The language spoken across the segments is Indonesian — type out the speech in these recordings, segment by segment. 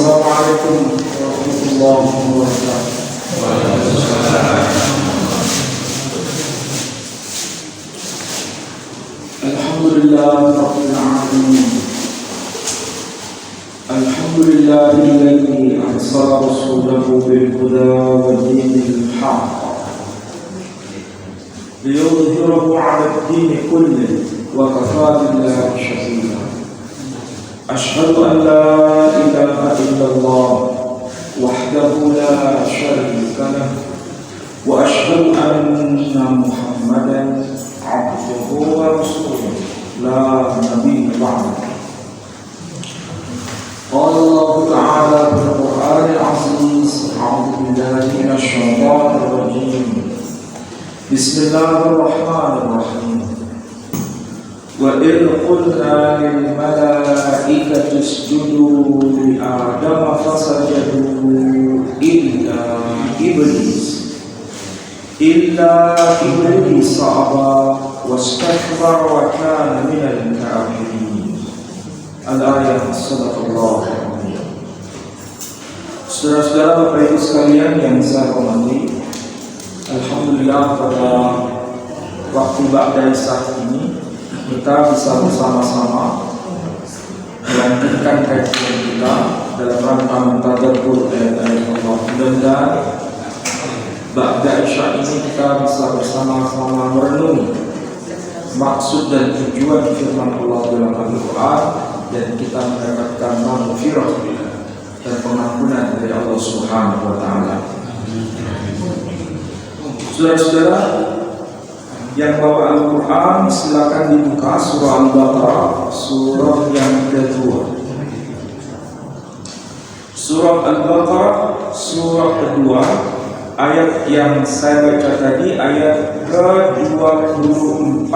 Assalamualaikum warahmatullahi wabarakatuh. Alhamdulillahirabbil alamin. Alhamdulillahilladzi arsala rasulahu bil huda wa dinil haqq liyudhhirahu 'ala ad-din kullihi wa kafaa billahi shahida. Asyhadu an la ilaha illallah wahdahu la syarika lah wa asyhadu anna Muhammadan 'abduhu wa rasuluh la nabiyya ba'dahu. Qala Allah Ta'ala fil Qur'anil 'aziz, a'udzu billahi minasy syaithanir rajim. Bismillahirrahmanirrahim. Wa idh qulna lil malaikati isjudu li Adama fasajadu illa iblis aba wastakbara wa kana minal kafirin. Al-ayat. Sadaqallahu alaihi. Saudara-saudara, Bapak Ibu sekalian yang saya hormati, alhamdulillah pada waktu ba'da saat ini kita bisa bersama-sama melanjutkan kajian kita dalam rangka mentadabbur ayat-ayat Allah. Mudah-mudahan ba'da isya ini kita bisa bersama-sama merenungi maksud dan tujuan firman Allah dalam Al-Quran, dan kita mendapatkan maghfirah dan pengampunan dari Allah Subhanahu wa Ta'ala. Saudara-saudara yang bawa Al-Quran, silakan dibuka surah Al-Baqarah, surah yang kedua. Surah Al-Baqarah, surah kedua, ayat yang saya baca tadi, ayat ke-24.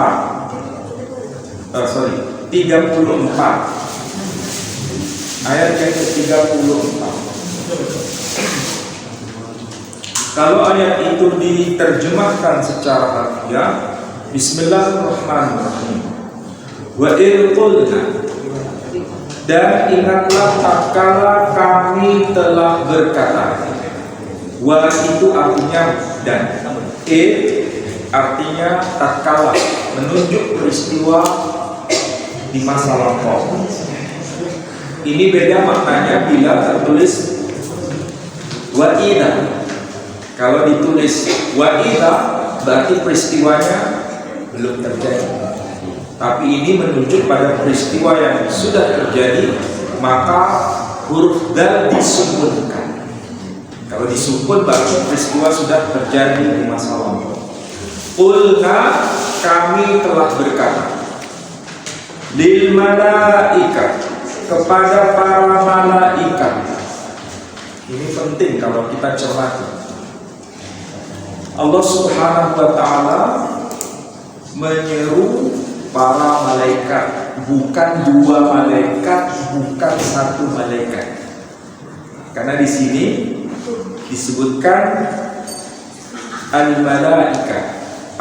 34. Ayat yang ke-34. Kalau ayat itu diterjemahkan secara harfiah, Bismillahirrahmanirrahim. Wa idh qulna, dan ingatlah tatkala kami telah berkata. Wa itu artinya dan, artinya tatkala, menunjuk peristiwa di masa lampau. Ini beda maknanya bila tertulis wa idza. Kalau ditulis wa idza berarti peristiwanya belum terjadi. Tapi ini menunjuk pada peristiwa yang sudah terjadi, maka huruf dal disukun. Kalau disukun berarti peristiwa sudah terjadi di masa lalu. Qulna, kami telah berkata, lil malaikat, kepada para malaikat. Ini penting kalau kita cermati. Allah Subhanahu wa Ta'ala menyeru para malaikat, bukan dua malaikat, bukan satu malaikat. Karena di sini disebutkan al-malaikat,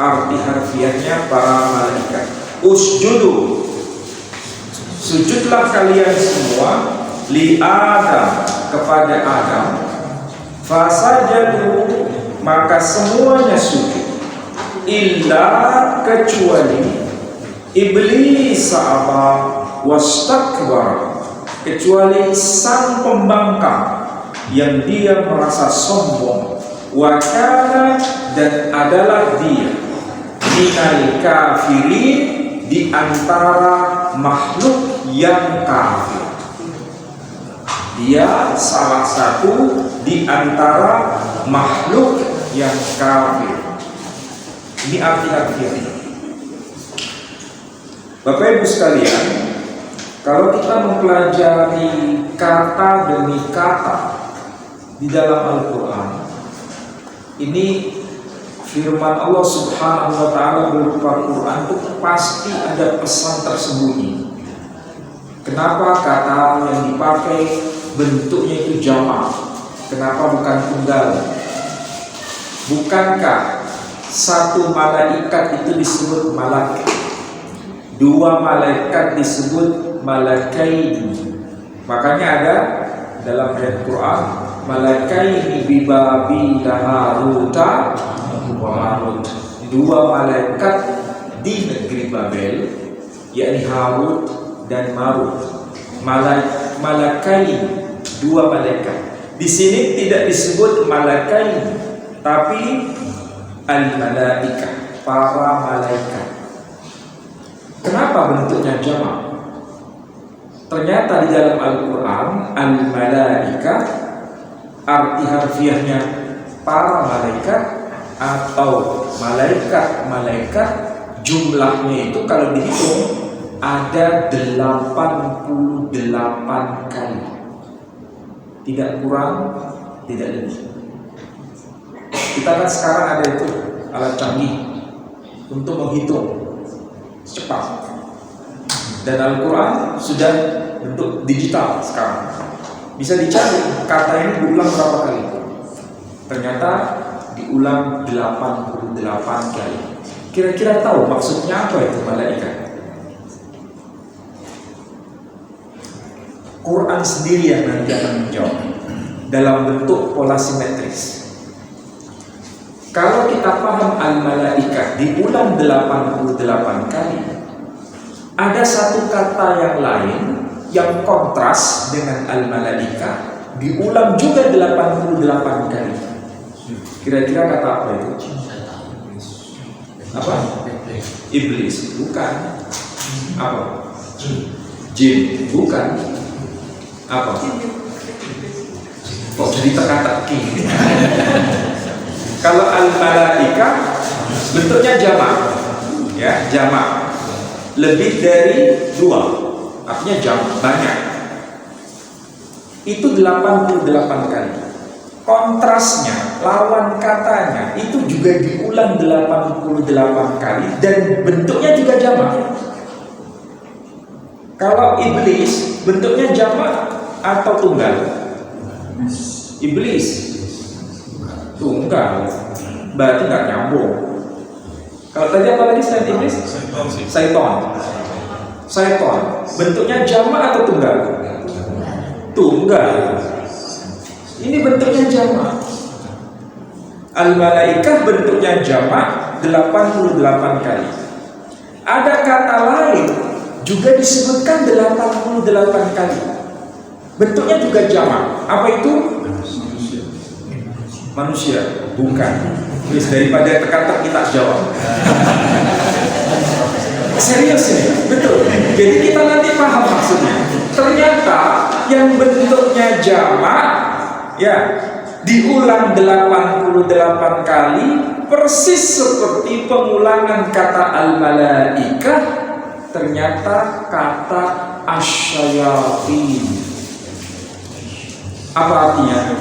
arti harfiahnya para malaikat. Usjudu, sujudlah kalian semua, li Adam, kepada Adam. Fasajadu, maka semuanya sujud, illa, kecuali iblis aba wastakbar, kecuali sang pembangkang yang dia merasa sombong, wakana, dan adalah dia minal kafirin, di antara makhluk yang kafir. Dia salah satu di antara makhluk yang kafir. Ini arti-artinya. Bapak Ibu sekalian, kalau kita mempelajari kata demi kata di dalam Al-Quran, ini firman Allah Subhanahu wa Ta'ala berupa Quran itu pasti ada pesan tersembunyi. Kenapa kata yang dipakai bentuknya itu jamak? Kenapa bukan tunggal? Bukankah satu malaikat itu disebut malak, dua malaikat disebut malakaini? Makanya ada dalam ayat Quran, malakaini bibabila haruta wa marut. Dua malaikat di negeri Babel, yakni Harut dan Marut. Malakaini, dua malaikat. Di sini tidak disebut malakaini, tapi al-malaikah, para malaikat. Kenapa bentuknya jamak? Ternyata di dalam Al-Quran, al-malaikah arti harfiahnya para malaikat atau malaikat-malaikat, jumlahnya itu kalau dihitung ada 88 kali. Tidak kurang, tidak lebih. Kita kan sekarang ada itu alat canggih untuk menghitung cepat. Dan Al-Quran sudah bentuk digital sekarang. Bisa dicari kata ini diulang berapa kali. Ternyata diulang 88 kali. Kira-kira tahu maksudnya apa itu malaikat? Quran sendiri yang nanti akan menjawab dalam bentuk pola simetris. Kalau kita paham al-malaikat diulang 88 kali, ada satu kata yang lain yang kontras dengan al-malaikat diulang juga 88 kali. Kira-kira kata apa itu? Apa? Iblis, bukan. Apa? Jin, bukan. Apa? Kok jadi teka-teki? Kalau al-malaikah bentuknya jamak, ya, jamak. Lebih dari 2, artinya jamak, banyak. Itu 88 kali. Kontrasnya, lawan katanya itu juga diulang 88 kali dan bentuknya juga jamak. Kalau iblis bentuknya jamak atau tunggal? Iblis tunggal, berarti nggak nyambung. Kalau tadi apa lagi selain iblis? Syaiton. Syaiton bentuknya jamak atau tunggal? Tunggal. Ini bentuknya jamak. Al-malaikah bentuknya jamak 88 kali. Ada kata lain juga disebutkan 88 kali. Bentuknya juga jamak. Apa itu? Manusia. Bukan. Please, daripada teka-teki kita jawab. Serius ini, betul. Jadi kita nanti paham maksudnya. Ternyata yang bentuknya jamak, ya, diulang 88 kali, persis seperti pengulangan kata al-malaikah. Ternyata kata asyayatin. Apa artinya?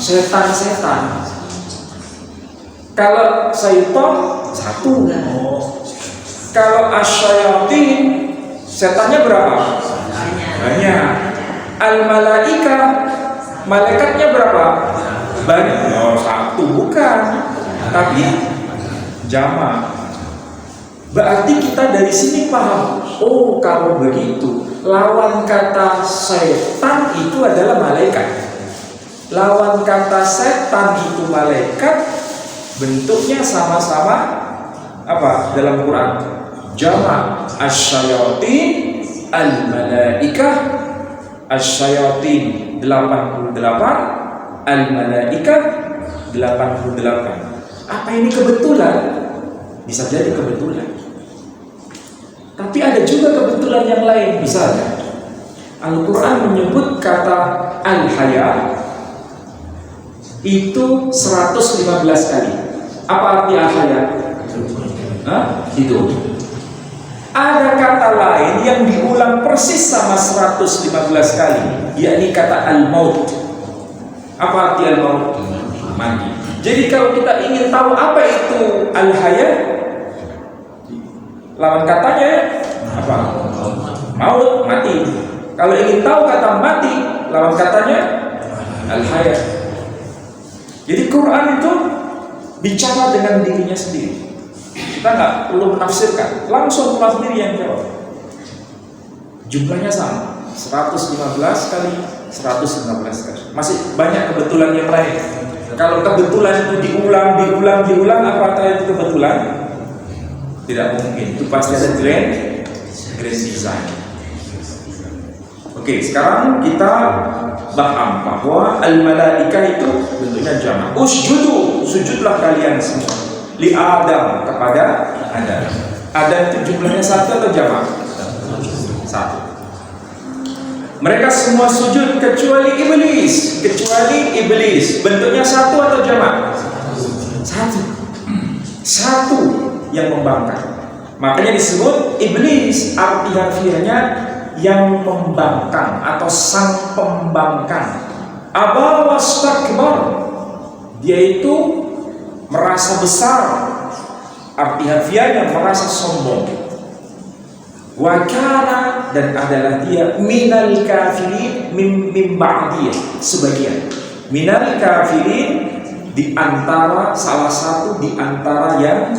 Setan-setan. Kalau syaitan satu. Kalau asyayatin, setannya berapa? Banyak. Al-malaikah, malaikatnya berapa? Banyak. Oh, satu bukan, tapi jamak. Berarti kita dari sini paham. Oh, kalau begitu, lawan kata setan itu adalah malaikat. Lawan kata setan itu malaikat, bentuknya sama-sama apa dalam Quran? Jamak. Asyayatin, al-malaikah. Asyayatin 88, al-malaikah 88. Apa ini kebetulan? Bisa jadi kebetulan. Tapi ada juga kebetulan yang lain. Misalnya Al-Quran menyebut kata al-haya itu 115 kali. Apa arti al-haya? Hidup. Ada kata lain yang diulang persis sama 115 kali, yakni kata al-maut. Apa arti al-maut? Mati. Jadi kalau kita ingin tahu apa itu al-haya, lawan katanya apa? Maut, mati. Kalau ingin tahu kata mati, lawan katanya al-haya. Jadi Quran itu bicara dengan dirinya sendiri. Kita nggak perlu menafsirkan, langsung Allah sendiri yang jawab. Jumlahnya sama. 115 kali 115 kali. Masih banyak kebetulan yang lain. Kalau kebetulan itu diulang, apakah itu kebetulan? Tidak mungkin. Itu pasti ada grand design. Oke, sekarang kita paham bahwa al-malaika itu bentuknya jamak. Usjudu, sujudlah kalian semua. Li Adam, kepada Adam. Adam itu jumlahnya satu atau jamak? Satu. Mereka semua sujud kecuali iblis. Bentuknya satu atau jamak? Satu. Satu yang membangkang. Makanya disebut iblis, arti harfiahnya yang membangkang atau sang pembangkang. Aba wastakbar, dia itu merasa besar, arti harfiahnya merasa sombong. Wa kana, dan adalah dia minal kafirin, min ba'diyah, sebagian minal kafirin, di antara salah satu di antara yang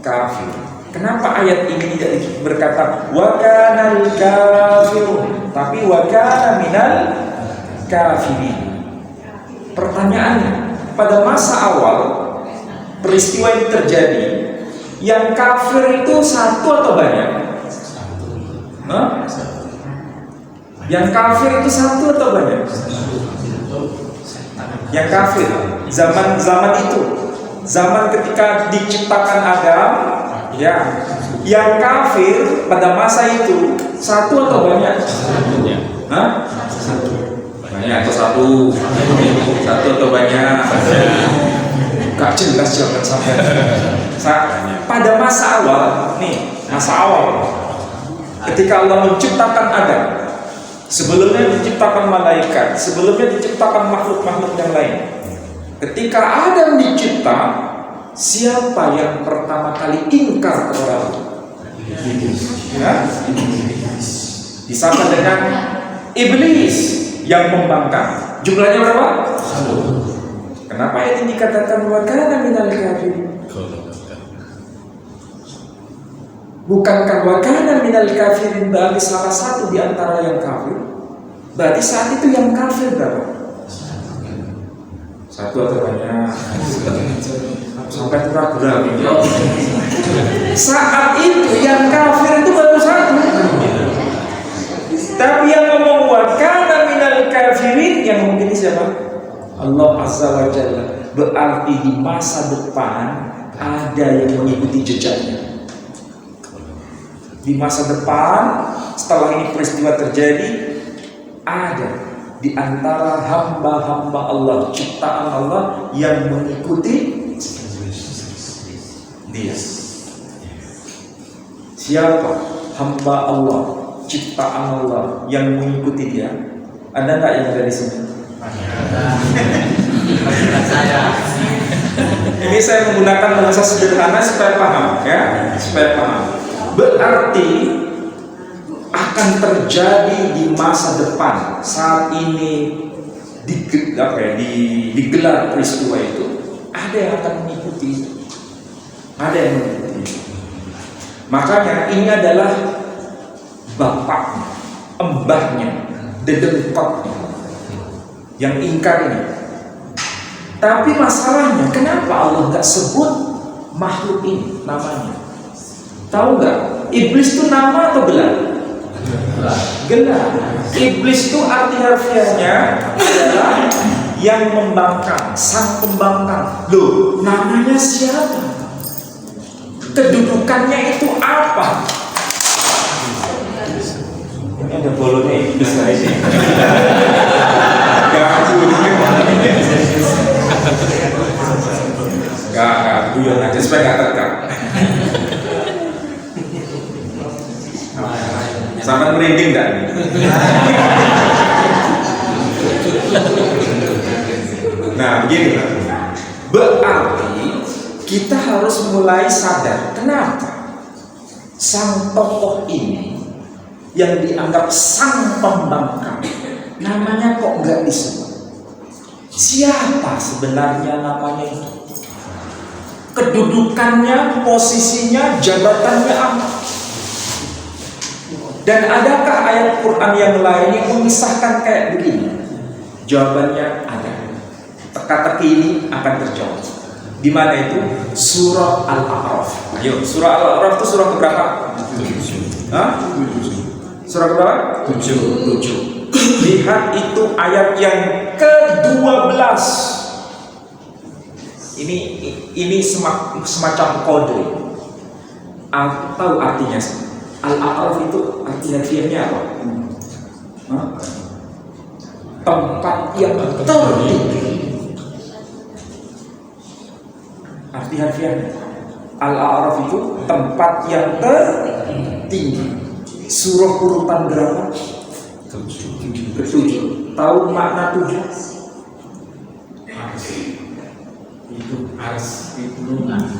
kafir. Kenapa ayat ini tidak berkata wa kanal kafirun, tapi wa kana minal kafirin? Pertanyaannya, pada masa awal peristiwa ini terjadi, yang kafir itu satu atau banyak? Yang kafir itu satu atau banyak? Yang kafir zaman itu, zaman ketika diciptakan Adam, ya, yang kafir pada masa itu satu atau banyak? Banyak atau satu atau banyak? Gak jelas jawaban sampai. Pada masa awal, masa awal, ketika Allah menciptakan Adam, sebelumnya diciptakan malaikat, sebelumnya diciptakan makhluk-makhluk yang lain. Ketika Adam dicipta, siapa yang pertama kali ingkar kepada Allah? Disama dengan iblis yang membangkang. Jumlahnya berapa? Kenapa ayat ini dikatakan wa kana minal kafirin? Bukankah wa kana minal kafirin berarti salah satu di antara yang kafir? Berarti saat itu yang kafir berapa? Satu atau banyak? Sampai ragu-ragu. Saat itu yang kafir itu baru satu. Tapi yang ngomong wa kana minal kafirin yang ngomong ini siapa? Allah Azza wa Jalla. Berarti di masa depan ada yang mengikuti jejaknya. Di masa depan setelah ini peristiwa terjadi, ada di antara hamba-hamba Allah, ciptaan Allah yang mengikuti dia. Siapa hamba Allah, ciptaan Allah yang mengikuti dia? Ada nggak yang ada di sini? Ini saya menggunakan bahasa sederhana supaya paham, ya, supaya paham. Berarti akan terjadi di masa depan saat ini digelar peristiwa itu, ada yang akan mengikuti, ada yang mengikuti. Makanya ini adalah bapaknya, embahnya, dedengkotnya yang ingkar ini. Tapi masalahnya, kenapa Allah nggak sebut makhluk ini namanya? Tahu nggak? Iblis itu nama atau gelar? Gelar. Iblis itu arti harfiahnya adalah yang membangkang, sang pembangkang. Loh, namanya siapa? Kedudukannya itu apa? Ini ada bolongnya iblis guys. Gak, guyon aja supaya gak terkak. Sampai merinding gak nih? Nah begini, berarti kita harus mulai sadar kenapa sang tokoh ini yang dianggap sang pembangkang namanya kok nggak disebut. Siapa sebenarnya namanya itu? Kedudukannya, posisinya, jabatannya apa? Dan adakah ayat Quran yang lain yang memisahkan kayak begini? Jawabannya ada. Teka-teki ini akan terjawab. Di mana itu? Surah Al-A'raf. Ayo, surah Al-A'raf itu surah keberapa? 7. Hah? Surah keberapa? 7. Lihat itu ayat yang ke-12. Ini semacam kode. Tahu artinya? Al-A'raf itu artinya apa? Hah? Tempat yang tertinggi. Arti harfiahnya Al-A'raf itu tempat yang tertinggi. Surah urutan berapa? 7. Tahu makna 7? Itu ars itu langit.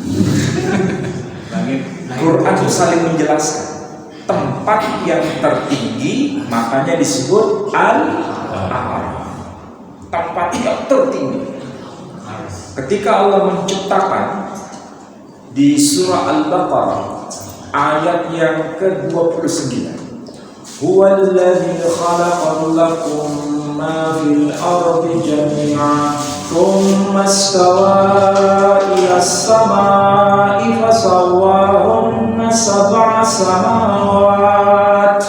Quran saling menjelaskan tempat yang tertinggi, makanya disebut Al-A'raf, tempat yang tertinggi. Ketika Allah menciptakan di surah Al-Baqarah ayat yang ke-29, huwallazi khalaqa lakum ma fil ardi jami'an thumma istawa ila as-sama'i fasawwahunna sab'a samawat.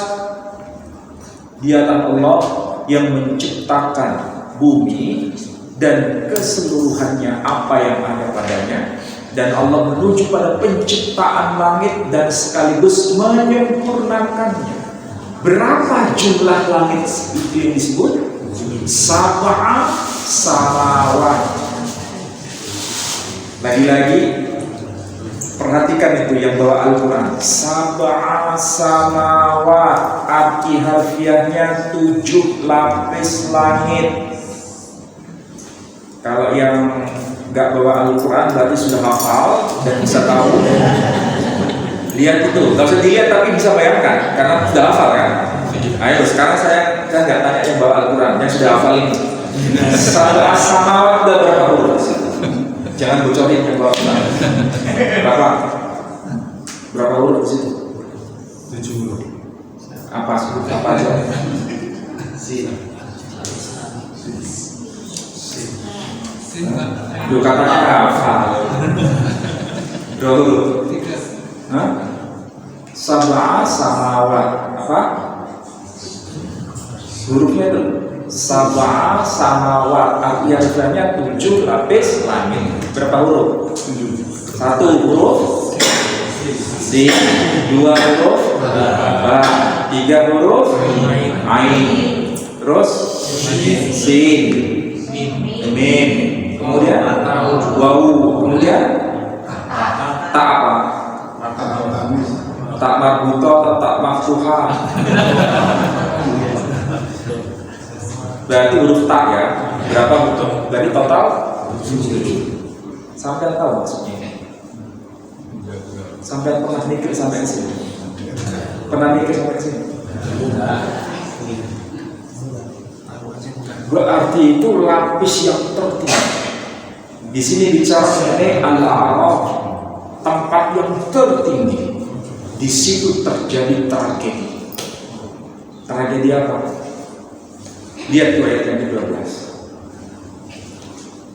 Dialah Allah yang menciptakan bumi dan keseluruhannya apa yang ada padanya, dan Allah menuju pada penciptaan langit dan sekaligus menyempurnakannya. Berapa jumlah langit itu yang disebut? Sab'a samawat. Lagi-lagi perhatikan itu yang bawa Al-Quran. Sab'a samawat, arti harfiahnya 7 lapis langit. Kalau yang nggak bawa Al-Quran berarti sudah hafal dan bisa tahu. Lihat itu, nggak usah dilihat tapi bisa bayangkan karena sudah hafal kan. Ayo sekarang saya nggak tanya yang bawa Al-Quran, yang sudah hafal ini. Sab'a samawat udah berapa huruf? Jangan bocorin yang bawa Al-Quran. Berapa huruf di situ? 7 huruf. Apa aja? Duh, katanya hafal. Dulu. Hah? Sab'a samawat. Apa? Hurufnya itu Sab'a samawat. Arti harfiahnya 7 lapis langit. Berapa huruf? 7. 1 huruf Sin, 2 huruf Ba, 3 huruf Ain, terus Sin, Mim, kemudian Wawu, kemudian Tak apa? Tak marbutoh atau tak maftuhah. Berarti huruf tak ya. Berapa huruf? Berarti total 7. Sampai tahu maksudnya? Sampai pernah mikir sampai ke sini? Pernah mikir sampai ke sini? Berarti itu lapis yang tertinggi. Di sini bicara mengenai Al-A'raf, tempat yang tertinggi. Di situ terjadi tragedi. Tragedi apa? Lihat tuh ayat yang ke-12.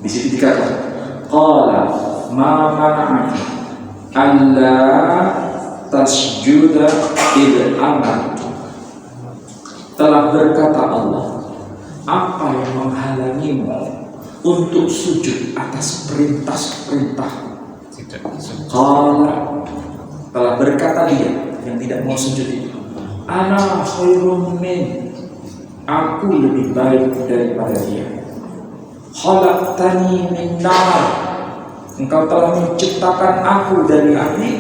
Di situ dikatakan, qala ma mana'aka alla tasjuda id amartu. Telah berkata Allah, apa yang menghalangimu untuk sujud atas perintah-perintahku? Qala, telah berkata dia yang tidak mau sujud itu, ana khairum min, aku lebih baik daripada dia. Khalaqtani min nar, engkau telah menciptakan aku dari api.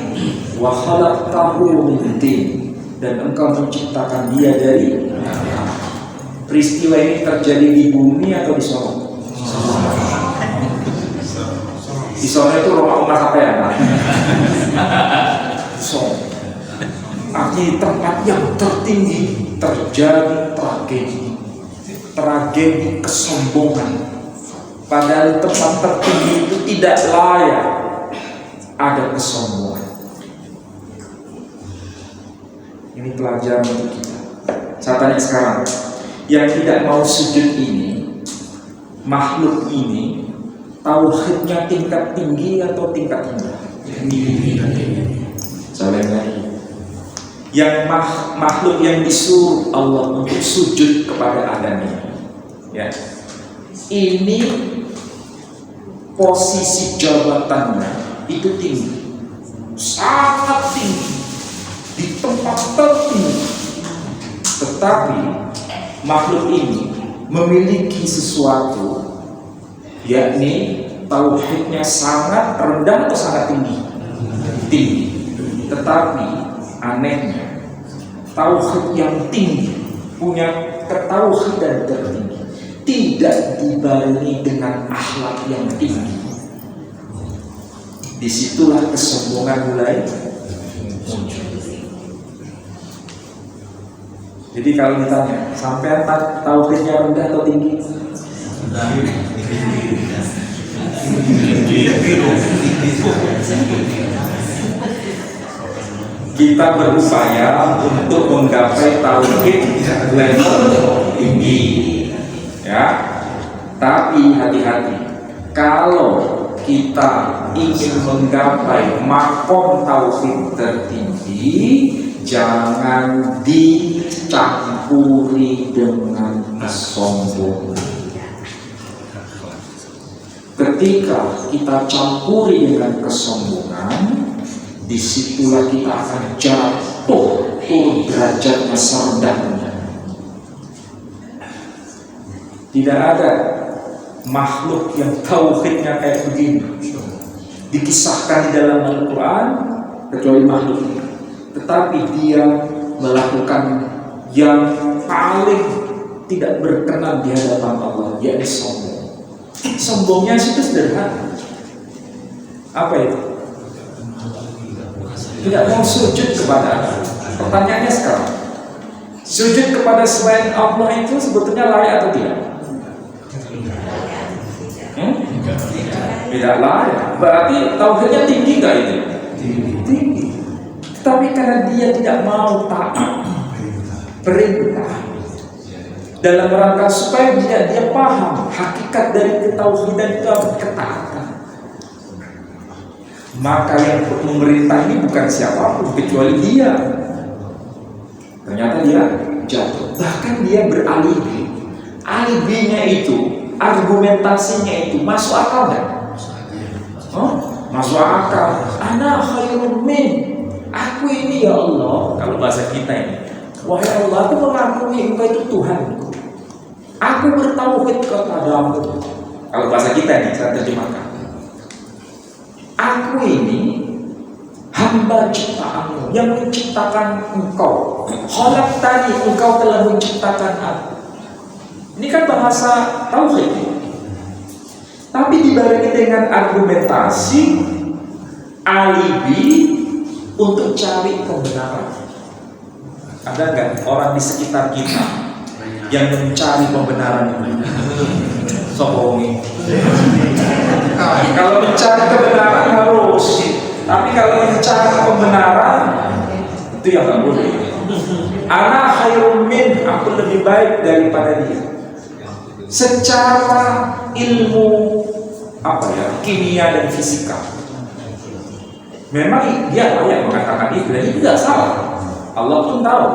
Wa khalaqtahu min tin, dan engkau menciptakan dia dari api. Peristiwa ini terjadi di bumi atau di Solo? Di Solo itu rumah apa ya? Solo. Arti tempat yang tertinggi terjadi tragedi. Tragedi kesombongan. Padahal tempat tertinggi itu tidak layak ada kesombongan. Ini pelajaran untuk kita. Saya tanya sekarang, yang tidak mau sujud ini, makhluk ini, tauhidnya tingkat tinggi atau tingkat rendah? Saya lagi. Yang makhluk yang disuruh Allah untuk sujud kepada Adam ini, ya, ini posisi jabatannya itu tinggi, sangat tinggi, di tempat tertinggi. Tetapi makhluk ini memiliki sesuatu, yakni tauhidnya sangat rendah atau sangat tinggi? Tinggi. Tetapi anehnya, tauhid yang tinggi, punya ketauhidan tertinggi, tidak dibarengi dengan akhlak yang tinggi. Disitulah kesombongan mulai muncul. Jadi kalau ditanya, sampai tauhidnya rendah atau tinggi? Kita berupaya untuk menggapai tauhid level tinggi, ya. Tapi hati-hati, kalau kita ingin menggapai makom tauhid tertinggi, jangan dicampuri dengan kesombongan. Ketika kita campuri dengan kesombongan, disitulah kita akan jatuh turun derajatnya serendahnya. Tidak ada makhluk yang tauhidnya kayak begini dikisahkan di dalam Al-Quran kecuali makhluk ini. Tetapi dia melakukan yang paling tidak berkenan di hadapan Allah, yaitu sombong. Sombongnya itu sederhana. Apa itu? Tidak mau sujud kepada Allah. Pertanyaannya sekarang, sujud kepada selain Allah itu sebetulnya layak atau tidak? Tidak layak. Berarti tauhidnya tinggi nggak itu? Tinggi. Tapi karena dia tidak mau taat perintah dalam rangka supaya dia paham hakikat dari ketauhidan itu ketaatan, maka yang memerintah ini bukan siapapun kecuali dia. Ternyata dia jatuh. Bahkan dia beralibi. Alibinya itu, argumentasinya itu masuk akal kan? Masuk akal. Ana khairun min. Aku ini ya Allah. Kalau bahasa kita ini, wahai Allah, aku mengakui Engkau itu Tuhanku. Aku bertauhid kepadamu. Kalau bahasa kita ini saya terjemahkan. Aku ini hamba ciptaanmu yang menciptakan engkau. Khalaqtani, engkau telah menciptakan aku. Ini kan bahasa tauhid. Tapi dibarengi dengan argumentasi, alibi untuk cari kebenaran. Ada nggak orang di sekitar kita yang mencari kebenaran ini? Sokongi. Kalau mencari kebenaran harus, tapi kalau mencari kebenaran itu yang nggak boleh. Ana khairun min, aku lebih baik daripada dia. Secara ilmu kimia dan fisika, memang dia layak mengatakan itu, dan itu tidak salah. Allah pun tahu.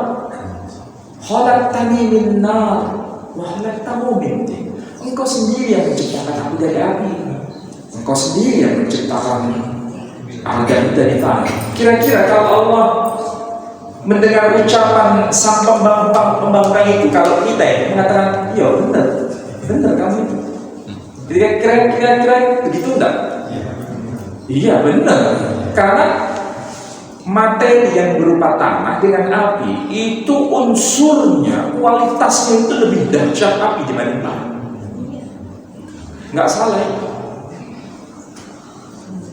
Khalaqtani min nar wa khalaqtahu min tin. Engkau sendiri yang menciptakan aku dari api. Engkau sendiri yang menciptakan Adam dari tanah. Kira-kira kalau Allah mendengar ucapan sang pembangkang itu, kalau kita ya mengatakan, iya benar kamu itu. Kira-kira begitu enggak? Iya benar. Karena materi yang berupa tanah dengan api itu unsurnya, kualitasnya itu lebih dahsyat api dibanding tanah. Nggak salah itu.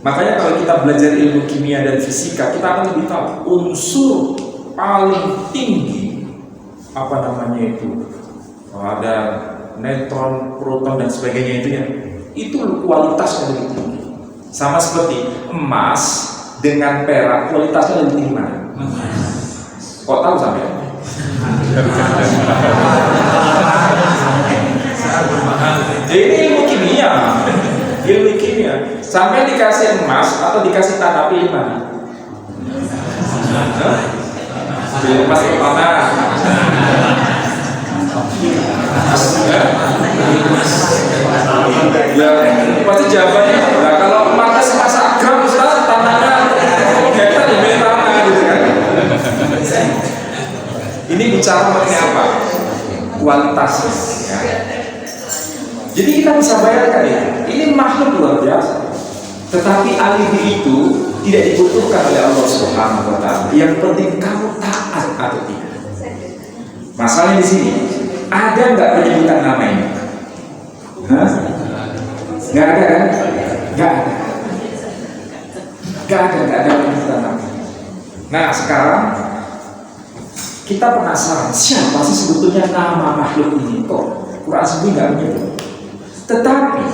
Makanya kalau kita belajar ilmu kimia dan fisika, kita akan lebih tahu unsur paling tinggi itu. Ada neutron, proton dan sebagainya itu kualitasnya lebih tinggi. Sama seperti emas dengan perak, kualitasnya lebih tinggi mana? Kok tahu sampai? Ini ilmu kimia. Ilmu kimia. Sampai dikasih emas atau dikasih tanah, pilih mana? Pilih emas atau tanah? Ya, pasti jawabannya. Nah, kalau emasnya semasa gram, Ustaz, tanahnya hektar lebih tanah gitu kan? Ini bicara mengenai apa? Kualitas. Ya. Jadi kita bisa bayangkan ya, ini makhluk luar biasa. Tetapi alibi itu tidak dibutuhkan oleh Allah Subhanahu wa Ta'ala. Yang penting kamu taat atau tidak. Masalahnya di sini, ada nggak penyebutan nama ini? Hah? Nggak ada kan? Nggak ada penyebutan nama. Nah sekarang kita penasaran siapa sih sebetulnya nama makhluk ini? Kok Quran sendiri nggak menyebut? Tetapi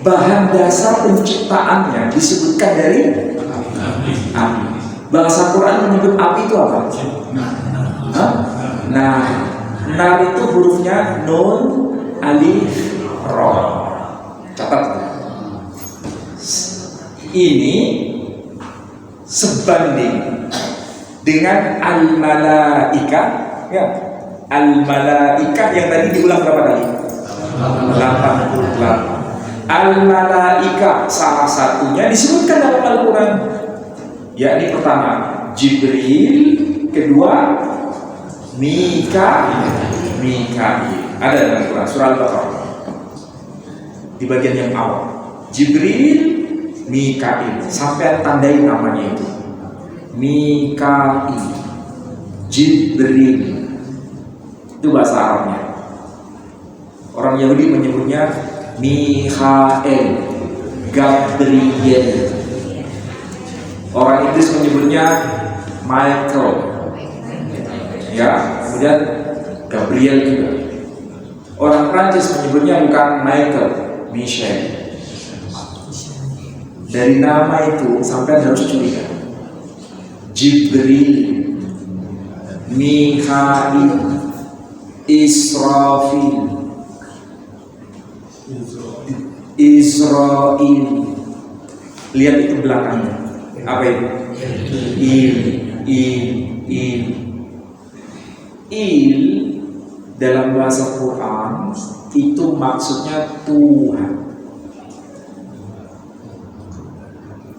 bahan dasar penciptaannya disebutkan dari api. Bahasa Quran menyebut api itu apa? Hah? Nah, nar itu hurufnya nun, alif, ro. Catat. Ini sebanding dengan al-malaika, ya. Al-malaika yang tadi diulang berapa kali? 88. Al-malaika salah satunya disebutkan dalam Al-Quran, yakni pertama Jibril, kedua Mikail. Ada dalam Al-Quran surah Al-Baqarah di bagian yang awal. Jibril, Mikail, sampai tandai namanya itu. Mikail, Jibril, itu bahasa Arabnya. Orang Yahudi menyebutnya Mikhael, Gabriel. Orang Inggris menyebutnya Michael, ya, kemudian Gabriel juga. Orang Prancis menyebutnya bukan Michael, Michel. Dari nama itu sampai harus curiga. Jibril, Mikhail, Israfil, Israel. Lihat itu belakangnya. Apa itu? Il dalam bahasa Quran itu maksudnya Tuhan.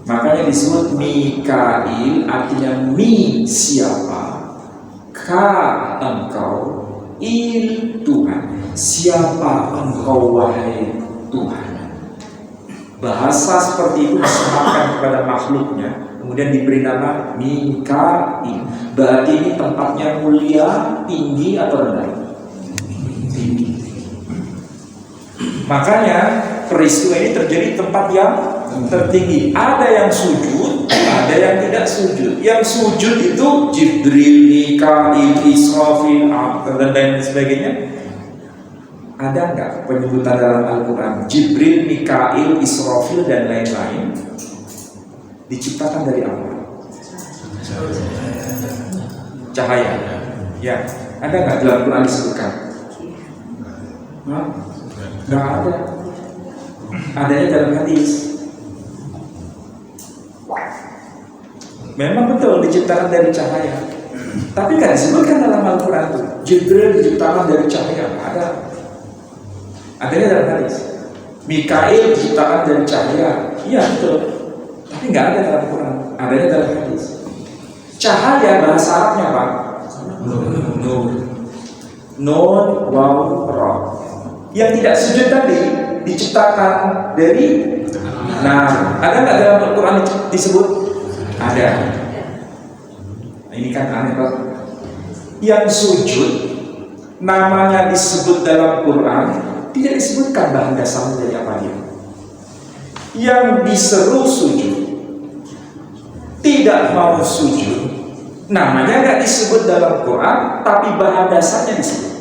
Makanya disebut Mikail, artinya mi siapa, ka engkau, il Tuhan, siapa engkau wahai Tuhan. Bahasa seperti itu disematkan kepada makhluknya, kemudian diberi nama Mikail. Berarti ini tempatnya mulia, tinggi atau rendah? Tinggi. Makanya peristiwa ini terjadi di tempat yang tertinggi. Ada yang sujud, ada yang tidak sujud. Yang sujud itu Jibril, Mikail, Israfil, dan lain sebagainya. Ada nggak penyebutan dalam Al-Quran Jibril, Mikail, Israfil dan lain-lain diciptakan dari apa? Cahaya. Ya, ada nggak dalam Quran disebutkan? Nggak ada. Adanya dalam hadis. Memang betul diciptakan dari cahaya, tapi nggak disebutkan dalam Al-Quran itu Jibril diciptakan dari cahaya. Ada. Adanya dalam hadis. Mikail diciptakan dari cahaya. Iya betul. Tapi nggak ada dalam Quran. Adanya dalam hadis. Cahaya bahasa Arabnya apa? Nur. Nun, waw, ra. Yang tidak sujud tadi diciptakan dari. Nah, ada nggak dalam Al-Quran disebut? Ada. Nah, ini kan aneh Pak. Yang sujud namanya disebut dalam Quran, tidak disebutkan bahan dasarnya dari apa dia. Yang diseru sujud, tidak mau sujud, namanya nggak disebut dalam Quran, tapi bahan dasarnya disebut.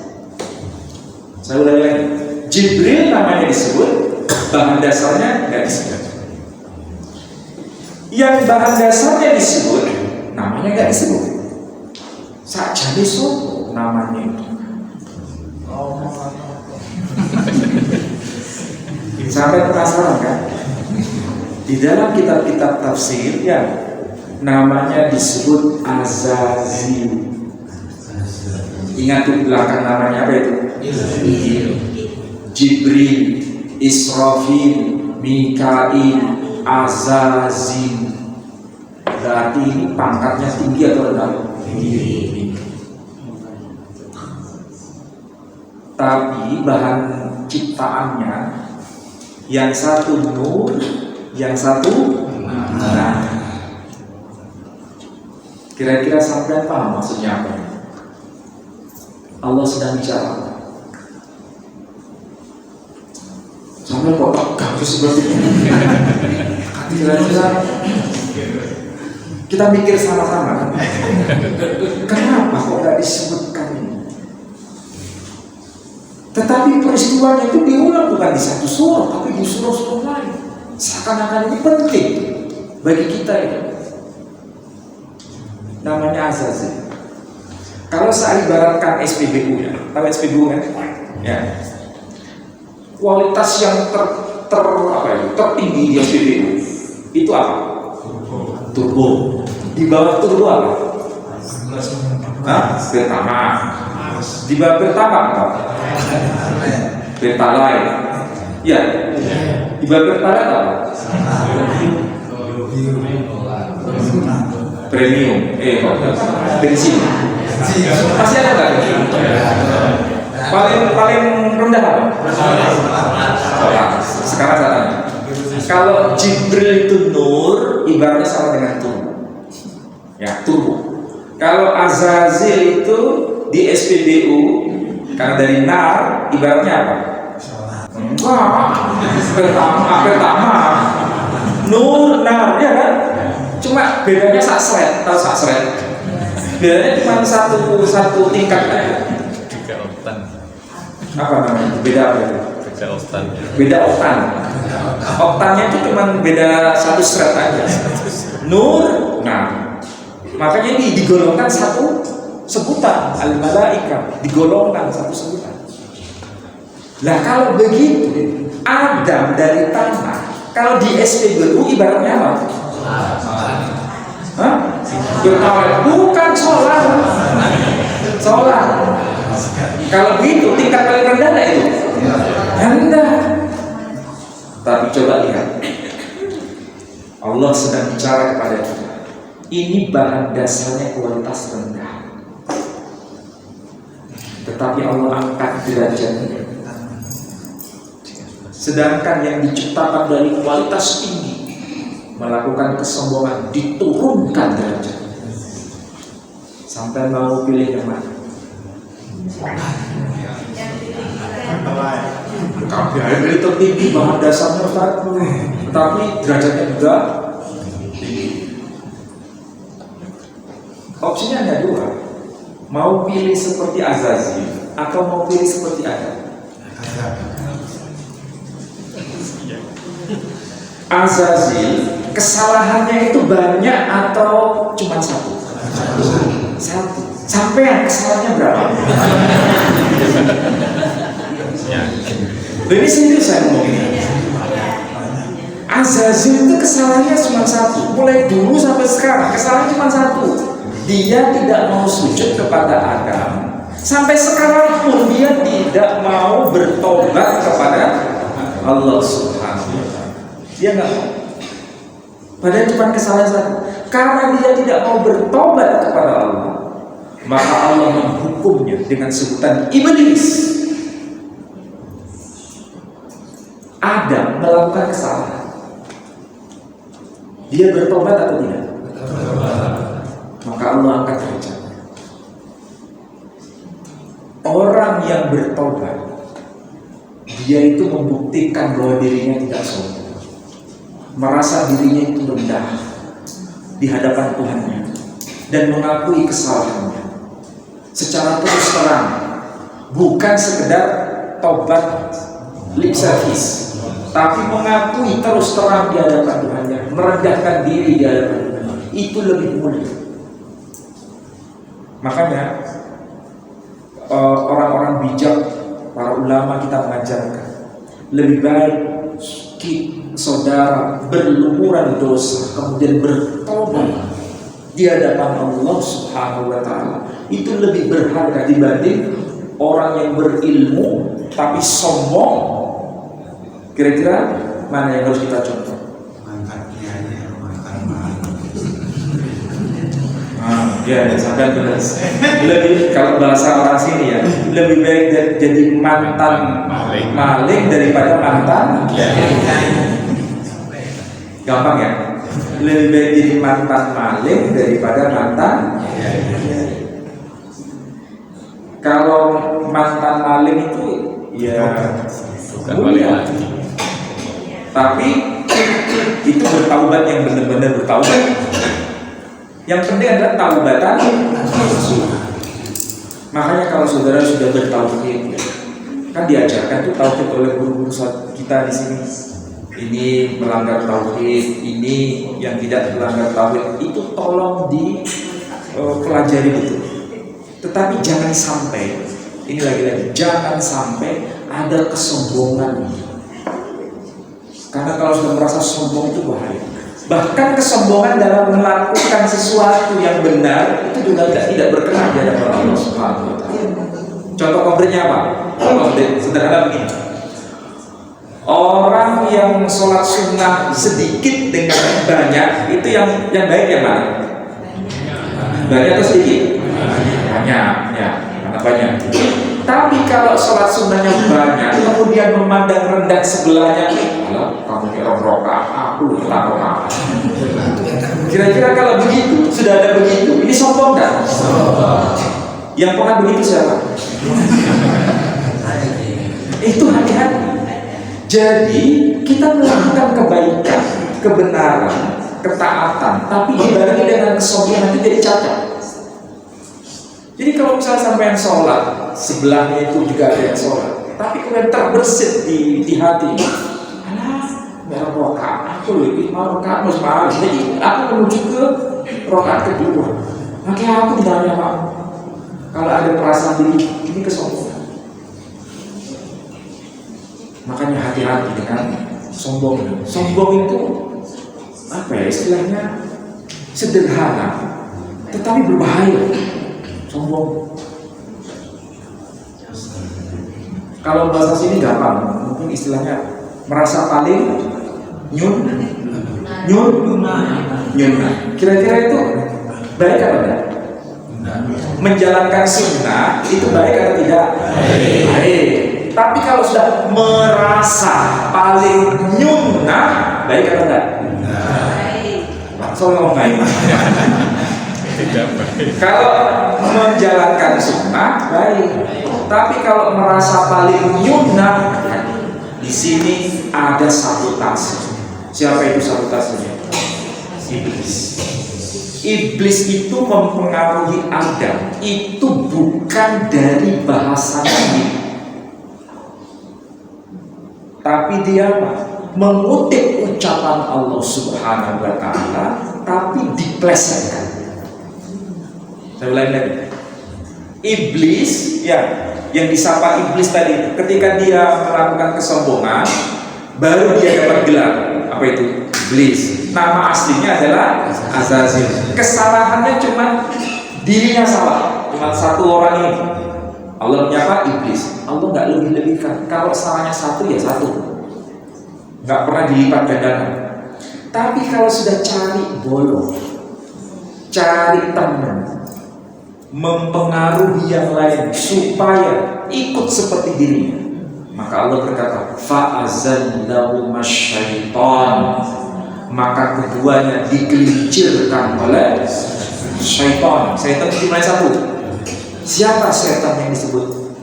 Saya ulangi lagi. Jibril namanya disebut, bahan dasarnya nggak disebut. Yang bahan dasarnya disebut, namanya nggak disebut. Sakjane sopo namanya itu? Sampai penasaran kan? Di dalam kitab-kitab tafsir ya namanya disebut Azazil. Ingat tuh belakang namanya apa itu? Jibril, Israfil, Mikail, Azazil. Berarti ini pangkatnya tinggi atau rendah? Tinggi. Tapi bahan ciptaannya yang satu nur, yang satu nah. Kira-kira sampai paham maksudnya apa? Allah sedang bicara. Sampai kok tegang seperti ini. Kira-kira kita mikir sama-sama. Kenapa kok nggak disebutkan ini? Tetapi peristiwanya itu diulang bukan di satu surah, tapi di surah-surah lain. Seakan-akan ini penting bagi kita ini. Namanya Azazil. Kalau saya ibaratkan SPBU ya, tahu SPBU kan? Ya. Kualitas yang tertinggi di SPBU itu apa? Turbo. Di bawah turbo apa? Pertama. Di bawah pertama apa? Pertalite. Ya. Di bawah pertalite apa? Premium. Bensin. Masih ada nggak? Paling rendah apa? Sekarang saya tanya. Kalau Jibril itu nur, ibaratnya sama dengan turbo. Ya, turbo. Kalau Azazil itu di SPBU, karena dari nar, ibaratnya apa? Pertama. Nur, nar, ya kan? Cuma bedanya saksret, tahu saksret? Bedanya cuma satu tingkat aja. Beda oktan. Apa namanya? Beda apa itu? Beda oktan. Beda oktan. Oktannya itu cuma beda satu seret aja. Nur, nah, makanya ini digolongkan satu sebutan. Al-Malaika digolongkan satu sebutan. Lah kalau begitu, Adam dari tanah, kalau di SPBU ibaratnya apa? Hah? Bukan solar. Kalau gitu tingkat paling rendah lah itu. Rendah. Tapi coba lihat, Allah sedang bicara kepada kita. Ini bahan dasarnya kualitas rendah, tetapi Allah angkat derajatnya. Sedangkan yang diciptakan dari kualitas tinggi melakukan kesombongan, diturunkan derajat. Sampai mau pilih yang mana? KPI tertinggi, bahan dasarnya satu, tetapi derajatnya juga tinggi. Opsinya hanya dua, mau pilih seperti Azazil atau mau pilih seperti Adam. Azazil kesalahannya itu banyak atau cuma satu? Satu. Sampai yang kesalahannya berapa? Ini serius saya ngomong ini. Azazil itu kesalahannya cuma satu. Mulai dulu sampai sekarang kesalahannya cuma satu. Dia tidak mau sujud kepada Adam. Sampai sekarang pun dia tidak mau bertobat kepada Allah Subhanahu wa Ta'ala. Dia nggak mau. Padahal cuma kesalahan satu. Karena dia tidak mau bertobat kepada Allah, maka Allah menghukumnya dengan sebutan iblis. Adam melakukan kesalahan. Dia bertobat atau tidak? Maka Allah angkat derajatnya. Orang yang bertobat, dia itu membuktikan bahwa dirinya tidak sombong, merasa dirinya itu rendah di hadapan Tuhannya dan mengakui kesalahannya secara terus terang, bukan sekedar tobat lip service, tapi mengakui terus terang di hadapan Tuhannya, merendahkan diri di hadapan Tuhannya. Itu lebih mulia. Makanya orang-orang bijak, para ulama kita mengajarkan lebih baik saudara berlumuran dosa kemudian bertobat di hadapan Allah Subhanahu wa Ta'ala, itu lebih berharga dibanding orang yang berilmu tapi sombong. Kira-kira mana yang harus kita contoh? Mantan kiai, mantan mahal. Ya, sampai belas. Lebih, kalau bahasa orang sini ya, lebih baik jadi mantan maling daripada mantan kiai. Gampang ya? Lebih baik jadi mantan maling daripada mantan kiai. Kalau mantan maling itu ya mulia, tapi itu bertaubat yang benar-benar bertaubat. Yang penting adalah taubatan. Makanya kalau saudara sudah bertauhid, kan diajarkan tuh tauhid oleh guru-guru kita di sini. Ini melanggar tauhid, ini yang tidak melanggar tauhid, itu tolong dipelajari betul. Tetapi jangan sampai, ini lagi-lagi, jangan sampai ada kesombongan. Karena kalau sudah merasa sombong itu bahaya. Bahkan kesombongan dalam melakukan sesuatu yang benar itu juga tidak berkenan di hadapan Allah Subhanahu wa Ta'ala. Contoh konkretnya apa? Sederhana begini. Orang yang sholat sunnah sedikit dengan banyak, itu yang baik yang mana? Banyak atau sedikit? Banyak, ya, karena banyak. Tapi kalau sholat sunnahnya banyak, kemudian memandang rendah sebelahnya, kamu kira rokaat, aku telah rokaat. Kira-kira kalau begitu, sudah ada begitu, ini sombong kan? Yang pernah begitu siapa? Itu hati-hati. Jadi kita melakukan kebaikan, kebenaran, ketaatan, tapi dibarengi dengan kesombongan itu jadi cacat. Jadi kalau misalnya sampai yang sholat, sebelahnya itu juga ada yang sholat, tapi kemudian terbersit di hati, alah, rokaat, aku lebih mau rokaat harus mahal. Jadi aku menuju ke rokaat kedua. Makanya aku tidak ada mau. Kalau ada perasaan ini kesombongan. Makanya hati-hati dengan sombong. Sombong itu apa ya istilahnya? Sederhana, tetapi berbahaya. Sombong. Kalau bahasa sini gampang, mungkin istilahnya merasa paling nyun. Kira-kira itu baik atau tidak? Menjalankan sunnah itu baik atau tidak? Baik. Tapi kalau sudah merasa paling nyunnah, baik atau tidak? Baik. Langsung ngomong baik. Kalau menjalankan sunnah baik, tapi kalau merasa paling nyunnah, di sini ada sabotase. Siapa itu sabotasinya? Iblis. Iblis itu mempengaruhi Adam. Itu bukan dari bahasa Nabi, tapi dia mengutip ucapan Allah Subhanahu wa Ta'ala, tapi diplesetkan. Saya ulangi lagi. Iblis, ya, yang disapa iblis tadi, ketika dia melakukan kesombongan, baru dia dapat gelar. Apa itu? Iblis. Nama aslinya adalah Azazil. Kesalahannya cuma dirinya salah, cuma satu orang ini. Allah menyapa iblis. Allah nggak lebih-lebihkan. Kalau salahnya satu ya satu, nggak pernah dilipat gandakan. Tapi kalau sudah cari bolong, cari teman, mempengaruhi yang lain supaya ikut seperti dirinya, maka Allah berkata, fa'azallahuma syaitan, maka keduanya digelincirkan oleh syaitan. Syaitan itu mulai satu. Siapa syaitan yang disebut?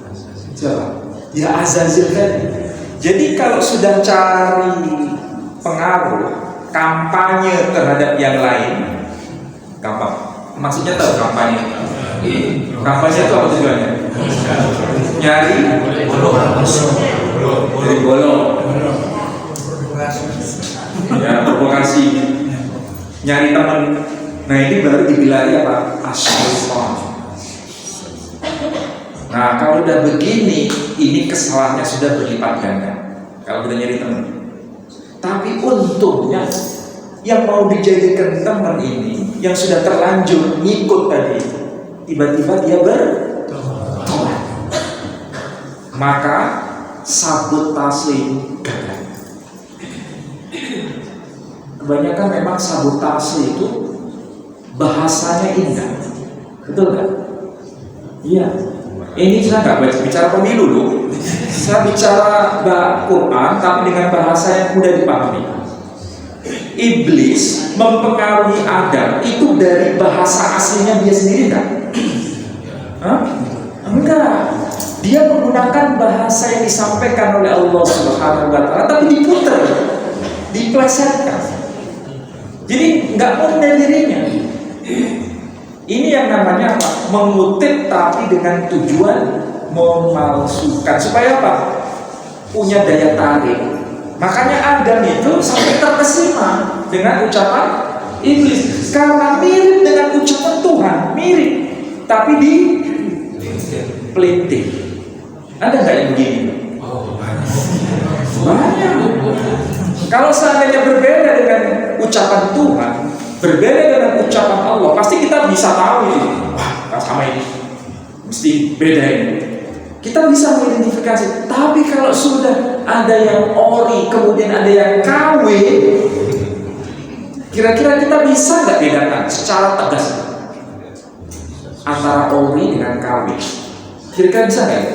Siapa? Ya Azazil tadi. Jadi kalau sudah cari pengaruh, kampanye terhadap yang lain, gampang. Maksudnya tahu kampanye? Kampanye itu apa tujuannya? Nyari bolong. Ya, provokasi. Nyari teman. Nah ini baru dibilari apa? Asyaitan. Nah, kalau udah begini, ini kesalahannya sudah berlipat ganda. Kalau kita nyari teman. Tapi untungnya yang mau dijadikan teman ini, yang sudah terlanjur ngikut tadi, tiba-tiba dia bertobat. Maka sabotase gagal. Kebanyakan memang sabotase itu bahasanya indah, betul nggak? Iya. Ini saya nggak bicara pemilu loh. Saya bicara Quran, tapi dengan bahasa yang mudah dipahami. Iblis mempengaruhi Adam itu dari bahasa aslinya dia sendiri kan? Enggak. Dia menggunakan bahasa yang disampaikan oleh Allah Subhanahu wa Ta'ala, tapi diputer, diplesetkan. Jadi nggak mau dari dirinya. Ini yang namanya apa? Mengutip tapi dengan tujuan memalsukan. Supaya apa? Punya daya tarik. Makanya Adam itu sampai terkesima dengan ucapan iblis. Karena mirip dengan ucapan Tuhan. Mirip. Tapi di pelintir. Ada nggak yang begini? Banyak. Kalau seandainya berbeda dengan ucapan Tuhan, berbeda dengan ucapan Allah, pasti kita bisa tahu ini. Wah, sama ini. Mesti beda ini. Kita bisa mengidentifikasi. Tapi kalau sudah ada yang ori, kemudian ada yang KW, kira-kira kita bisa nggak bedakan secara tegas antara ori dengan KW? Kira-kira bisa nggak?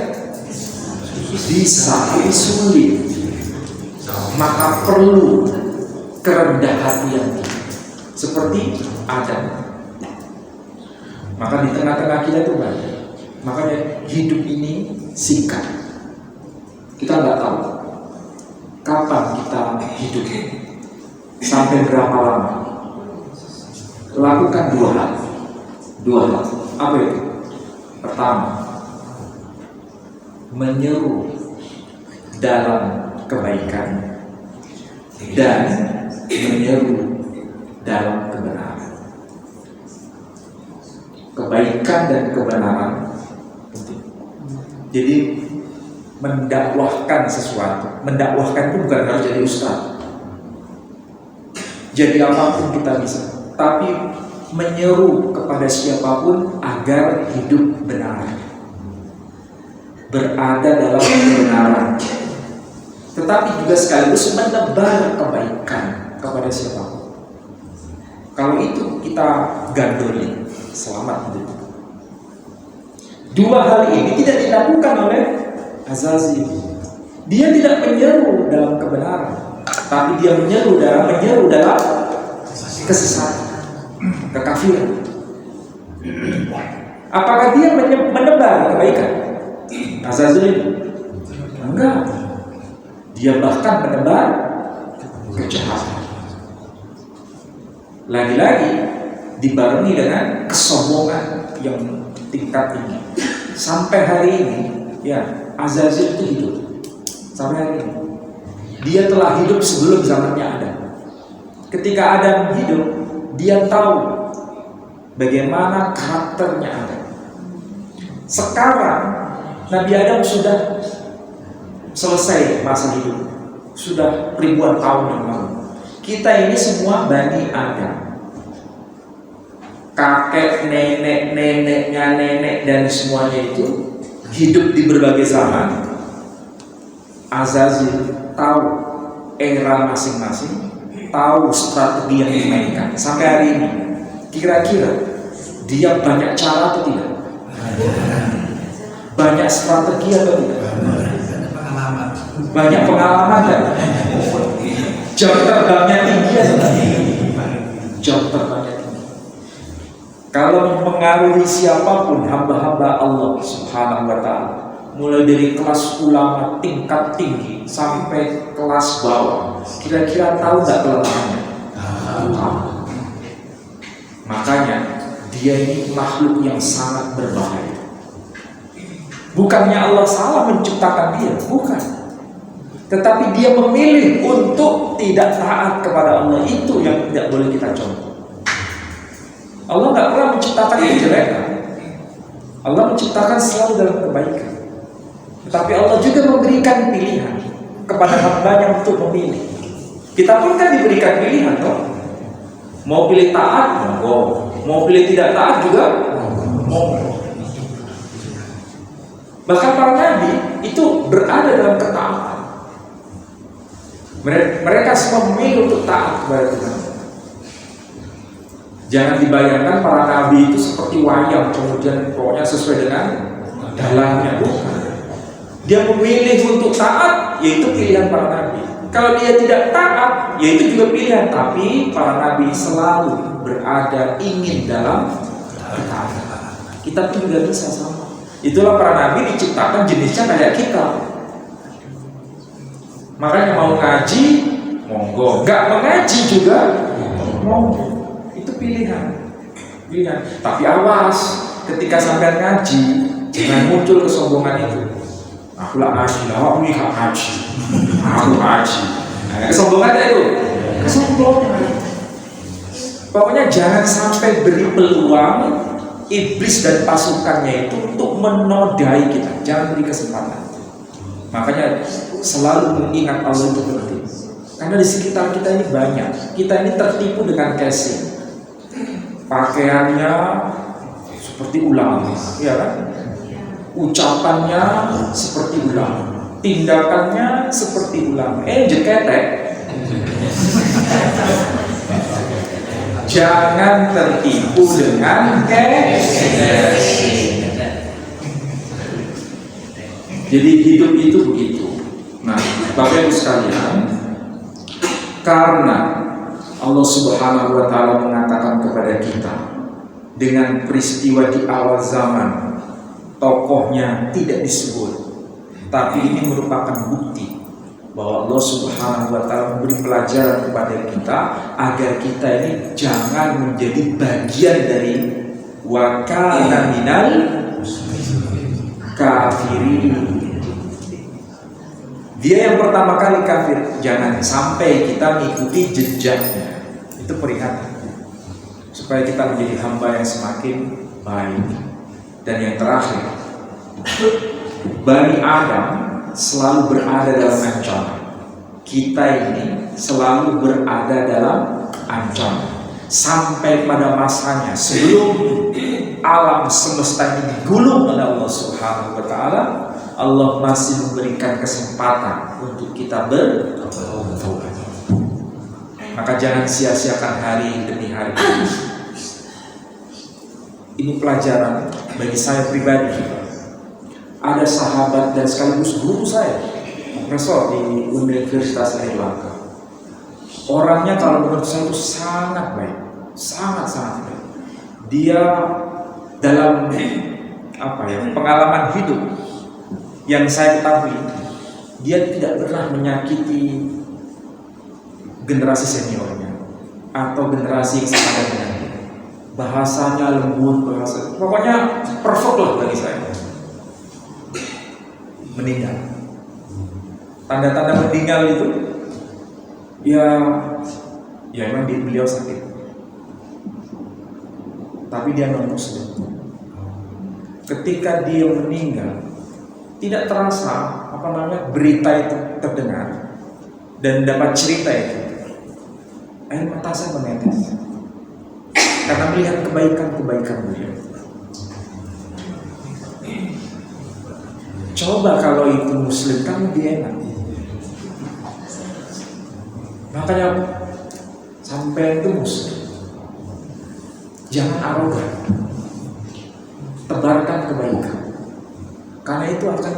Bisa, tapi sulit. Maka perlu kerendahan hati yang tinggi, seperti Adam. Maka di tengah-tengah kita itu banyak. Makanya hidup ini singkat. Kita nggak tahu kapan kita hidup, sampai berapa lama. Lakukan dua hal. Apa itu? Pertama, menyeru dalam kebaikan dan menyeru dalam kebenaran. Kebaikan dan kebenaran penting. Jadi mendakwahkan sesuatu. Mendakwahkan itu bukan harus jadi ustaz. Jadi apapun kita bisa. Tapi menyeru kepada siapapun agar hidup benar, berada dalam kebenaran, tetapi juga sekaligus menebar kebaikan kepada siapapun. Kalau itu kita gandoli, selamat hidup. Dua hal ini tidak dilakukan oleh Azazil. Dia tidak menyeru dalam kebenaran, tapi dia menyeru dalam kesesatan, kekafiran. Apakah dia menebar kebaikan? Azazil enggak. Dia bahkan menebar kejahatan. Lagi-lagi dibarengi dengan kesombongan yang tingkat tinggi. Sampai hari ini, ya, Azazil itu hidup. Sampai hari ini. Dia telah hidup sebelum zamannya Adam. Ketika Adam hidup, dia tahu bagaimana karakternya Adam. Sekarang Nabi Adam sudah selesai masa hidup, sudah ribuan tahun yang lalu. Kita ini semua Bani Adam, kakek, nenek, neneknya nenek, dan semuanya itu hidup di berbagai zaman. Azazil tahu era masing-masing, tahu strategi yang dimainkan. Sampai hari ini, kira-kira dia banyak cara atau tidak? Banyak strategi atau tidak? Banyak pengalaman kan? Jam terbangnya tinggi atau tidak? Jam terbangnya tinggi. Kalau mempengaruhi siapapun hamba-hamba Allah Subhanahu wa Ta'ala, mulai dari kelas ulama tingkat tinggi sampai kelas bawah, kira-kira tahu nggak kelemahannya? Tahu. Makanya dia ini makhluk yang sangat berbahaya. Bukannya Allah salah menciptakan dia, bukan. Tetapi dia memilih untuk tidak taat kepada Allah. Itu yang tidak boleh kita contoh. Allah nggak pernah menciptakan kejelekan. Allah menciptakan selalu dalam kebaikan. Tetapi Allah juga memberikan pilihan kepada hambanya untuk memilih. Kita pun kan diberikan pilihan, toh. Mau pilih taat, monggo. Mau pilih tidak taat juga, monggo. Bahkan para nabi itu berada dalam ketaatan. Mereka semua memilih untuk taat kepada Tuhan. Jangan dibayangkan para nabi itu seperti wayang, kemudian pokoknya sesuai dengan dalamnya, bukan. Dia memilih untuk taat, yaitu pilihan para nabi. Kalau dia tidak taat, yaitu juga pilihan. Tapi para nabi selalu berada ingin dalam ketaatan. Kita pun juga bisa sama. Itulah para nabi diciptakan jenisnya kayak kita. Makanya mau ngaji, monggo. Nggak mengaji juga, monggo. Itu pilihan. Tapi awas, ketika sampai ngaji, jangan muncul kesombongan itu. Aku lah ngaji, aku nih gak ngaji. Aku ngaji. Nah, kesombongan itu. Kesombongan. Pokoknya jangan sampai beri peluang iblis dan pasukannya itu untuk menodai kita. Jangan beri kesempatan. Makanya selalu mengingat Allah itu penting. Karena di sekitar kita ini banyak. Kita ini tertipu dengan casing. Pakaiannya seperti ulama, ya kan? Ucapannya seperti ulama, tindakannya seperti ulama. Jeketek. Jangan tertipu dengan casing. Jadi hidup itu begitu. Nah, Bapak Ibu sekalian, karena Allah Subhanahu wa Ta'ala mengatakan kepada kita dengan peristiwa di awal zaman, tokohnya tidak disebut, tapi ini merupakan bukti bahwa Allah Subhanahu wa Ta'ala memberi pelajaran kepada kita agar kita ini jangan menjadi bagian dari wa kana minal kafirin. Dia yang pertama kali kafir, jangan sampai kita mengikuti jejaknya. Itu peringatan supaya kita menjadi hamba yang semakin baik. Dan yang terakhir, Bani Adam selalu berada dalam ancaman. Kita ini selalu berada dalam ancaman sampai pada masanya sebelum alam semesta ini digulung oleh Allah Subhanahu wa Ta'ala. Allah masih memberikan kesempatan untuk kita bertobat. Maka jangan sia-siakan hari demi hari. Ini pelajaran bagi saya pribadi. Ada sahabat dan sekaligus guru saya, profesor di Universitas Airlangga. Orangnya kalau menurut saya itu sangat baik, sangat baik. Dia dalam pengalaman hidup yang saya ketahui, dia tidak pernah menyakiti generasi seniornya atau generasi yang sama dengan dia. Bahasanya lembut, pokoknya perfect lah bagi saya. Meninggal. Tanda-tanda meninggal itu, ya memang beliau sakit. Tapi dia non-muslim. Ketika dia meninggal, tidak terasa berita itu terdengar dan dapat cerita itu, air mata saya menetes karena melihat kebaikan beliau. Coba kalau itu muslim kan lebih enak. Makanya sampai itu muslim, jangan arogan, tebarkan kebaikan. Karena itu akan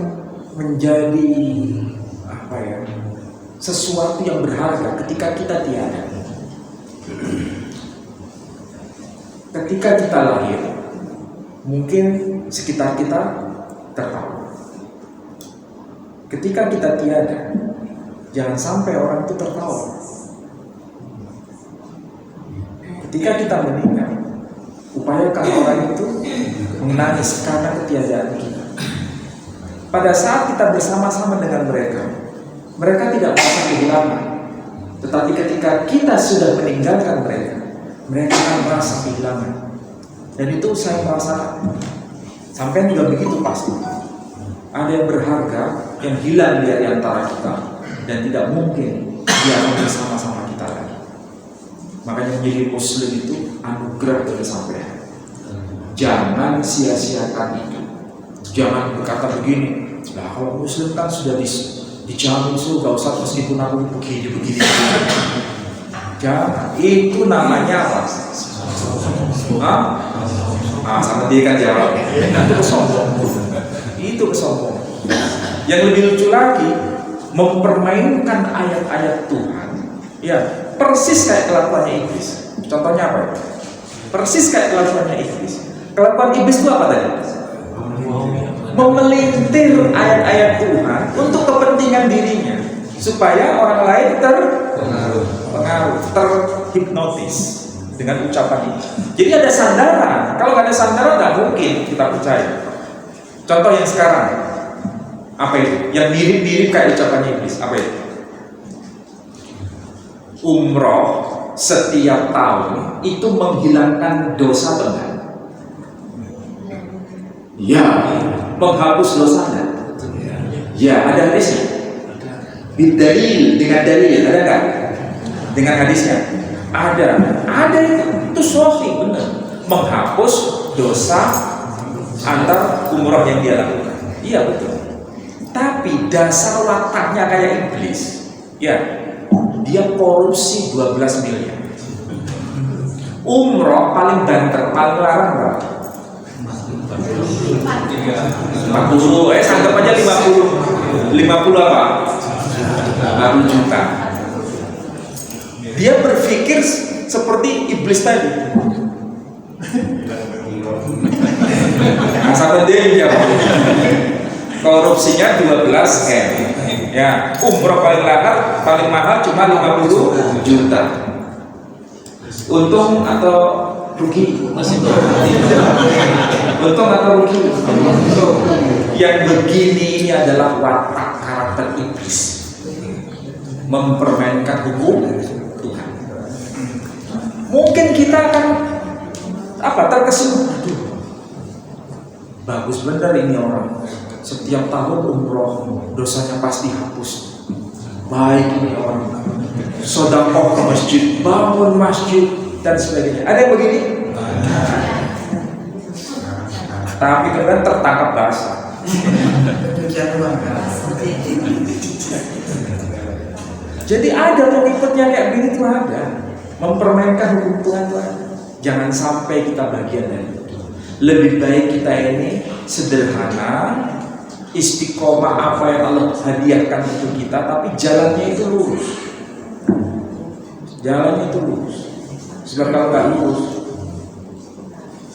menjadi sesuatu yang berharga ketika kita tiada. Ketika kita lahir, mungkin sekitar kita tertawa. Ketika kita tiada, jangan sampai orang itu tertawa. Ketika kita meninggal, upayakan orang itu menangis karena ketiadaan kita. Pada saat kita bersama-sama dengan mereka tidak merasa kehilangan. Tetapi ketika kita sudah meninggalkan mereka akan merasa kehilangan. Dan itu saya merasakan. Sampai juga begitu pasti. Ada yang berharga yang hilang dari antara kita dan tidak mungkin dia akan bersama-sama kita lagi. Makanya menjadi muslim itu anugerah dari sampean. Jangan sia-siakan itu. Jangan berkata begini, nah kalau muslim kan sudah dijamin surga Ustaz meskipun aku begini. Jangan, itu namanya apa? Sama dia kan jawab. Itu kesombongan. Itu kesombongan. Yang lebih lucu lagi, mempermainkan ayat-ayat Tuhan, ya persis kayak kelakuannya iblis. Contohnya apa? Persis kayak kelakuannya iblis. Kelakuan iblis itu apa tadi? Memelintir ayat-ayat Tuhan untuk kepentingan dirinya, supaya orang lain terpengaruh, terhipnotis dengan ucapan itu. Jadi ada sandaran. Kalau nggak ada sandaran nggak mungkin kita percaya. Contoh yang sekarang, apa itu? Yang mirip-mirip kayak ucapannya iblis. Apa itu? Umroh setiap tahun itu menghilangkan dosa benar. Ya, menghapus dosa enggak? Ya, ada hadisnya. Bidalil, dengan dalil, ada nggak? Dengan hadisnya? Ada itu sahih benar. Menghapus dosa antar umroh yang dia lakukan. Iya betul. Tapi dasar wataknya kayak iblis. Ya, dia korupsi 12 miliar. Umroh paling banter, paling larang berapa? 40, anggap aja 50 apa? 50 juta. Dia berpikir seperti iblis tadi. Sampai dia korupsinya 12 M. Ya, umroh paling mahal cuma 50 juta. Untung atau rugi? Untung atau rugi? Yang begini ini adalah watak karakter iblis, mempermainkan hukum Tuhan. Mungkin kita akan terkesima, aduh, bagus benar ini orang, setiap tahun umroh dosanya pasti hapus. Baik ini orang, sedekah ke masjid, bangun masjid dan sebagainya. Ada yang begini? Tapi kadang tertangkap basah. Jadi ada pengikutnya kayak begini tuh ada, mempermainkan hukum Tuhan tuh ada. Jangan sampai kita bagian dari itu. Lebih baik kita ini sederhana, istiqomah apa yang Allah hadiahkan untuk kita, tapi jalannya itu lurus. Jalannya itu lurus. Sebab kalau nggak lurus,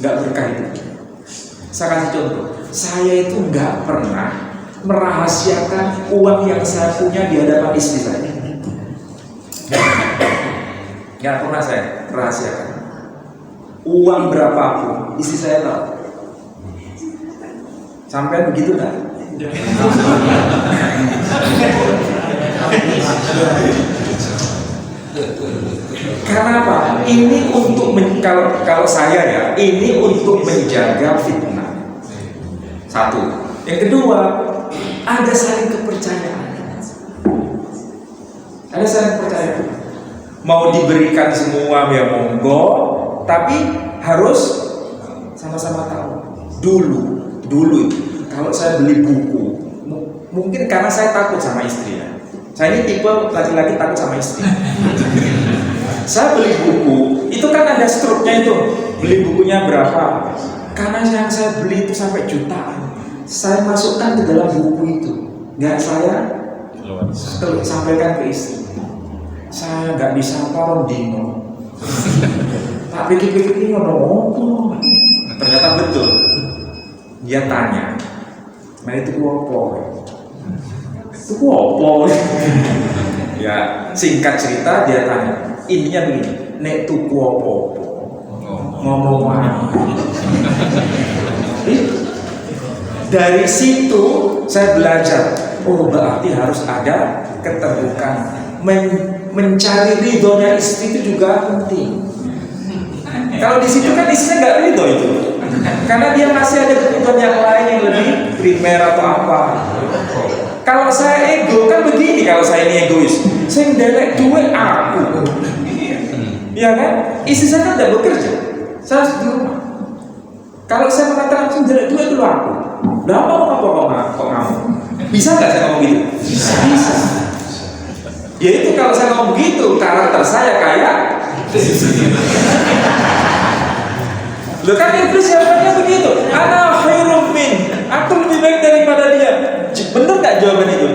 nggak berkah itu. Saya kasih contoh. Saya itu nggak pernah merahasiakan uang yang saya punya di hadapan istri saya. Nggak pernah saya rahasiakan. Uang berapapun, istri saya tahu. Sampai begitu nggak? Karena apa? Ini untuk kalau saya ya, ini untuk menjaga fitnah. Satu. Yang kedua, ada saling kepercayaan. Ada saling kepercayaan. Mau diberikan semua ya monggo, tapi harus sama-sama tahu. Dulu kalau saya beli buku, mungkin karena saya takut sama istri ya. Saya ini tipe laki-laki takut sama istri. Saya beli buku, itu kan ada struknya itu. Beli bukunya berapa? Karena yang saya beli itu sampai jutaan. Saya masukkan ke dalam buku itu. Nggak saya sampaikan ke istri. Saya nggak bisa Dino. Tak pikir-pikir ini ngomong. Ternyata betul. Dia tanya, nah itu apa? Itu apa? Ya, singkat cerita dia tanya. Intinya begini, nek tuku apa? Ngomong mana? Dari situ saya belajar. Oh, berarti harus ada keterbukaan. Mencari ridhonya istri itu juga penting. Kalau di situ kan istrinya nggak ridho itu. Karena dia masih ada kebutuhan yang lain yang lebih primer atau apa. Kalau saya ego kan begini, kalau saya ini egois, saya ngelek duit aku. Iya kan? Istri saya kan tidak bekerja, saya harus di rumah. Kalau saya mengatakan saya ngelek duit dulu aku, berapa kok kamu? Bisa nggak saya ngomong gitu? Bisa. Ya itu kalau saya ngomong gitu, karakter saya kayak loh kan iblis jawabannya begitu. Ana khairum min, aku lebih baik daripada dia. Benar nggak jawaban itu?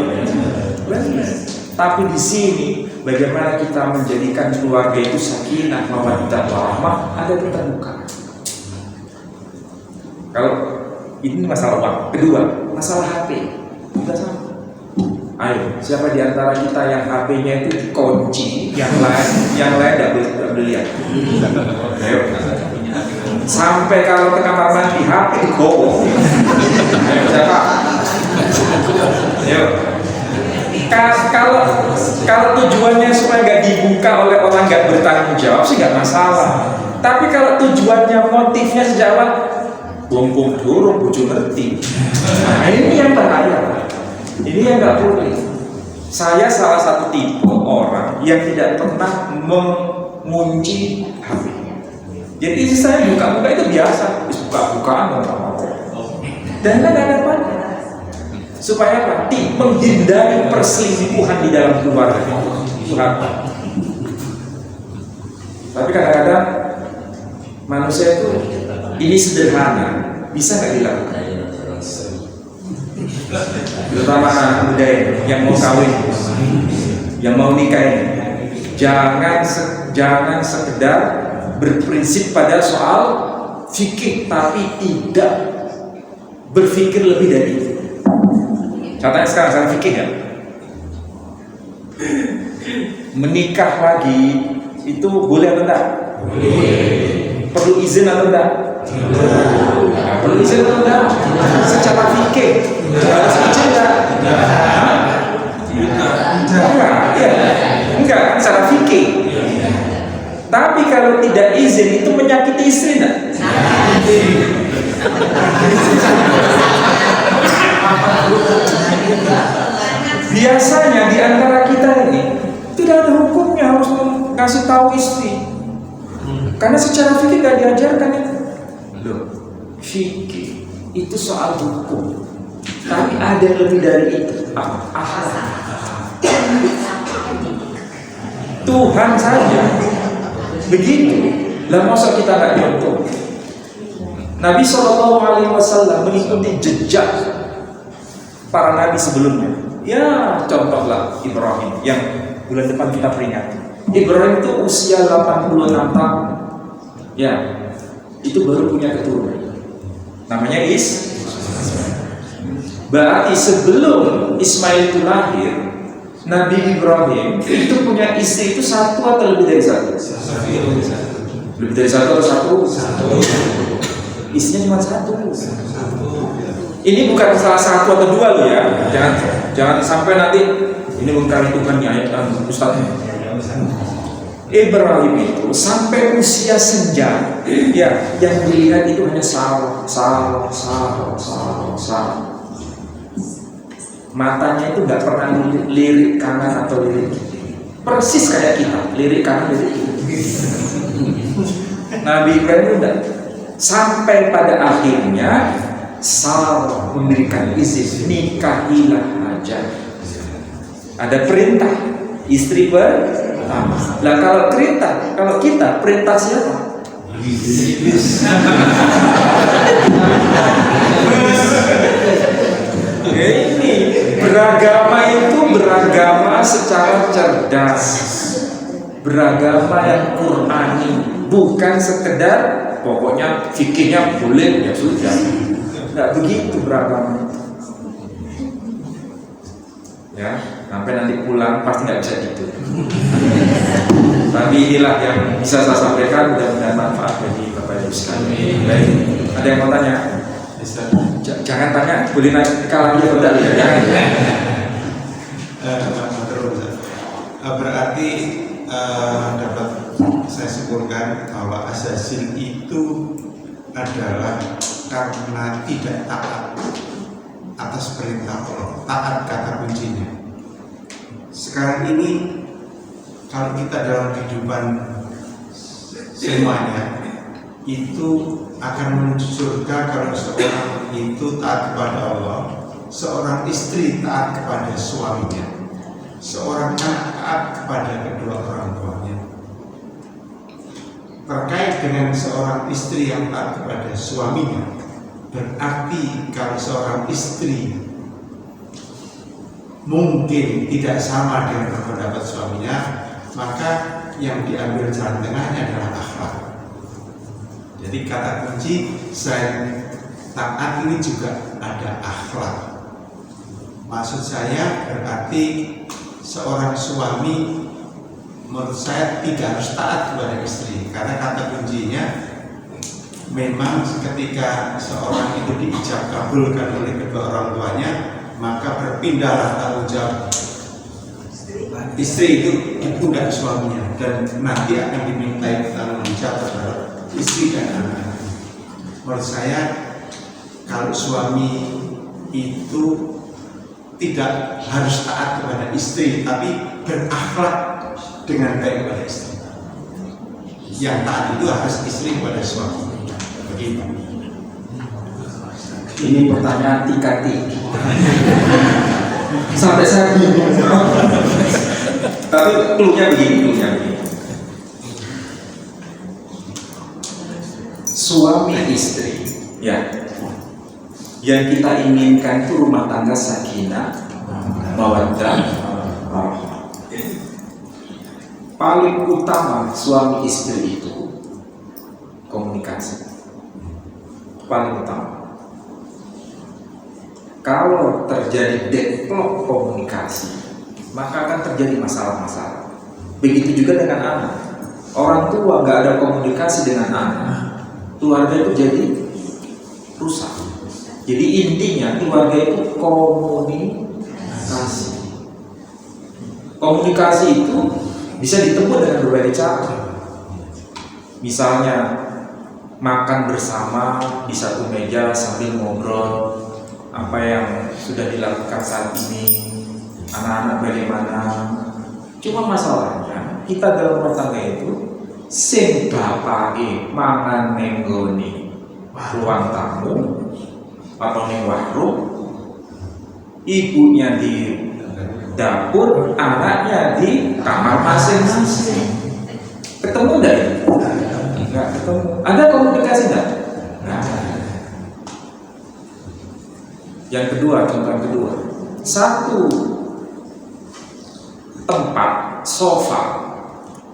Benar. Tapi di sini bagaimana kita menjadikan keluarga itu sakinah, mawaddah, warahmah, ada terbuka. Kalau ini masalah uang, kedua masalah HP, kita sama. Ayo, siapa di antara kita yang HP-nya itu dikunci, yang lain tidak boleh lihat? Ayo. Sampai kalau ke kamar mandi HP digowo. Ayo, siapa? Ayo. Kalau tujuannya supaya nggak dibuka oleh orang nggak bertanggung jawab sih nggak masalah. Tapi kalau tujuannya motifnya sejak awal buang-buang dorong bojo ngerti. Nah ini yang bahaya. Ini yang nggak boleh. Saya salah satu tipe orang yang tidak pernah mengunci HP. Jadi istri saya buka-buka itu biasa, buka-bukaan dan nggak ada apa-apa. Supaya apa? Menghindari perselingkuhan di dalam keluarga. Tapi kadang-kadang manusia itu ini sederhana, bisa nggak dilakukan? Terutama anak muda ini yang mau kawin, yang mau nikah ini, jangan sekedar berprinsip pada soal fikih, tapi tidak berpikir lebih dari itu. Contohnya sekarang fikih ya, menikah lagi itu boleh atau enggak? Perlu izin atau enggak? Perlu izin atau enggak? Secara fikih harus izin enggak? Enggak, secara fikih. Tapi kalau tidak izin itu menyakiti istri enggak? Biasanya di antara kita ini tidak ada hukumnya harus kasih tahu istri, karena secara fikih nggak diajarkan itu. Loh, fikih itu soal hukum, tapi ada lebih dari itu. Tuhan saja begitu. Lah masa kita nggak contoh? Nabi SAW mengikuti jejak para nabi sebelumnya. Ya, contohlah Ibrahim yang bulan depan kita peringati. Ibrahim itu usia 86 tahun. Ya, itu baru punya keturunan. Namanya Berarti sebelum Ismail itu lahir, Nabi Ibrahim itu punya istri itu satu atau lebih dari satu? Lebih dari satu atau satu? Istrinya cuma satu. Ini bukan salah satu atau dua loh ya. Jangan sampai nanti ini mengkari Tuhan ya Ustaz. Ibrahim itu sampai usia senja, ya yang dilihat itu hanya sawah. Matanya itu nggak pernah lirik kanan atau lirik kiri. Persis kayak kita, lirik kanan, lirik kiri. Nabi Ibrahim itu enggak. Sampai pada akhirnya Sarah memberikan izin, nikahilah aja. Ada perintah istri pertama. Lah kalau kita perintah siapa? Ini beragama itu beragama secara cerdas, beragama yang Qur'ani, bukan sekedar pokoknya fikihnya boleh ya sudah. Nggak begitu beragama. Ya, sampai nanti pulang pasti nggak bisa gitu. Tapi inilah yang bisa saya sampaikan, mudah-mudahan manfaat bagi Bapak Ibu sekalian. Baik, ada yang mau tanya? Jangan tanya, boleh naik lagi atau tidak ya? Berarti dapat saya simpulkan bahwa asasin itu adalah karena tidak taat atas perintah Allah. Taat kata kuncinya. Sekarang ini kalau kita dalam kehidupan semuanya itu akan menuju surga kalau seorang itu taat kepada Allah, seorang istri taat kepada suaminya, seorang anak taat kepada kedua orang tuanya. Terkait dengan seorang istri yang taat kepada suaminya, berarti kalau seorang istri mungkin tidak sama dengan pendapat suaminya, maka yang diambil jalan tengahnya adalah akhlak. Jadi kata kunci selain taat ini juga ada akhlak. Maksud saya berarti seorang suami menurut saya tidak harus taat kepada istri, karena kata kuncinya memang ketika seorang itu diijab kabulkan oleh kedua orang tuanya, maka berpindahlah tanggung jawab istri itu di pundak suaminya, dan nanti akan dimintai tanggung jawab terhadap istri dan anak. Menurut saya kalau suami itu tidak harus taat kepada istri, tapi berakhlak dengan baik kepada istri. Yang taat itu harus istri kepada suami. Begitu. Ini pertanyaan tika-tiki. Sampai saya bingung. Tapi clue-nya begini. Suami istri, ya, yang kita inginkan itu rumah tangga sakinah, mawaddah, warahmah. Paling utama suami istri itu komunikasi. Paling utama. Kalau terjadi deadlock komunikasi, maka akan terjadi masalah-masalah. Begitu juga dengan anak. Orang tua nggak ada komunikasi dengan anak, keluarga itu jadi rusak. Jadi intinya keluarga itu komunikasi. Komunikasi itu bisa ditempuh dengan berbagai cara. Misalnya makan bersama di satu meja sambil ngobrol apa yang sudah dilakukan saat ini, anak-anak bagaimana. Cuma masalahnya kita dalam rumah tangga itu sing bapake mangan nenggone ruang tamu atau ning warung, ibunya di dapur, anaknya di kamar masing-masing. Ketemu enggak? Enggak ketemu. Ada komunikasi enggak? Nah. Yang kedua, contoh kedua, satu tempat sofa,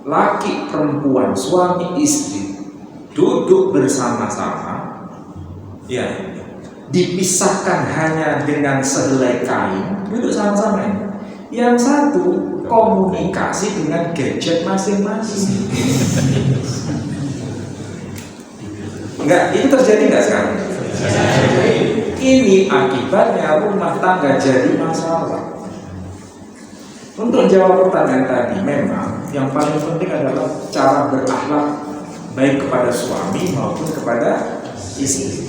laki perempuan, suami istri duduk bersama-sama, ya, dipisahkan hanya dengan sehelai kain, duduk sama-sama ini. Yang satu komunikasi dengan gadget masing-masing. Enggak, itu terjadi enggak sekarang? Ini akibatnya rumah tangga jadi masalah. Untuk jawab pertanyaan tadi, memang yang paling penting adalah cara berakhlak baik kepada suami maupun kepada istri.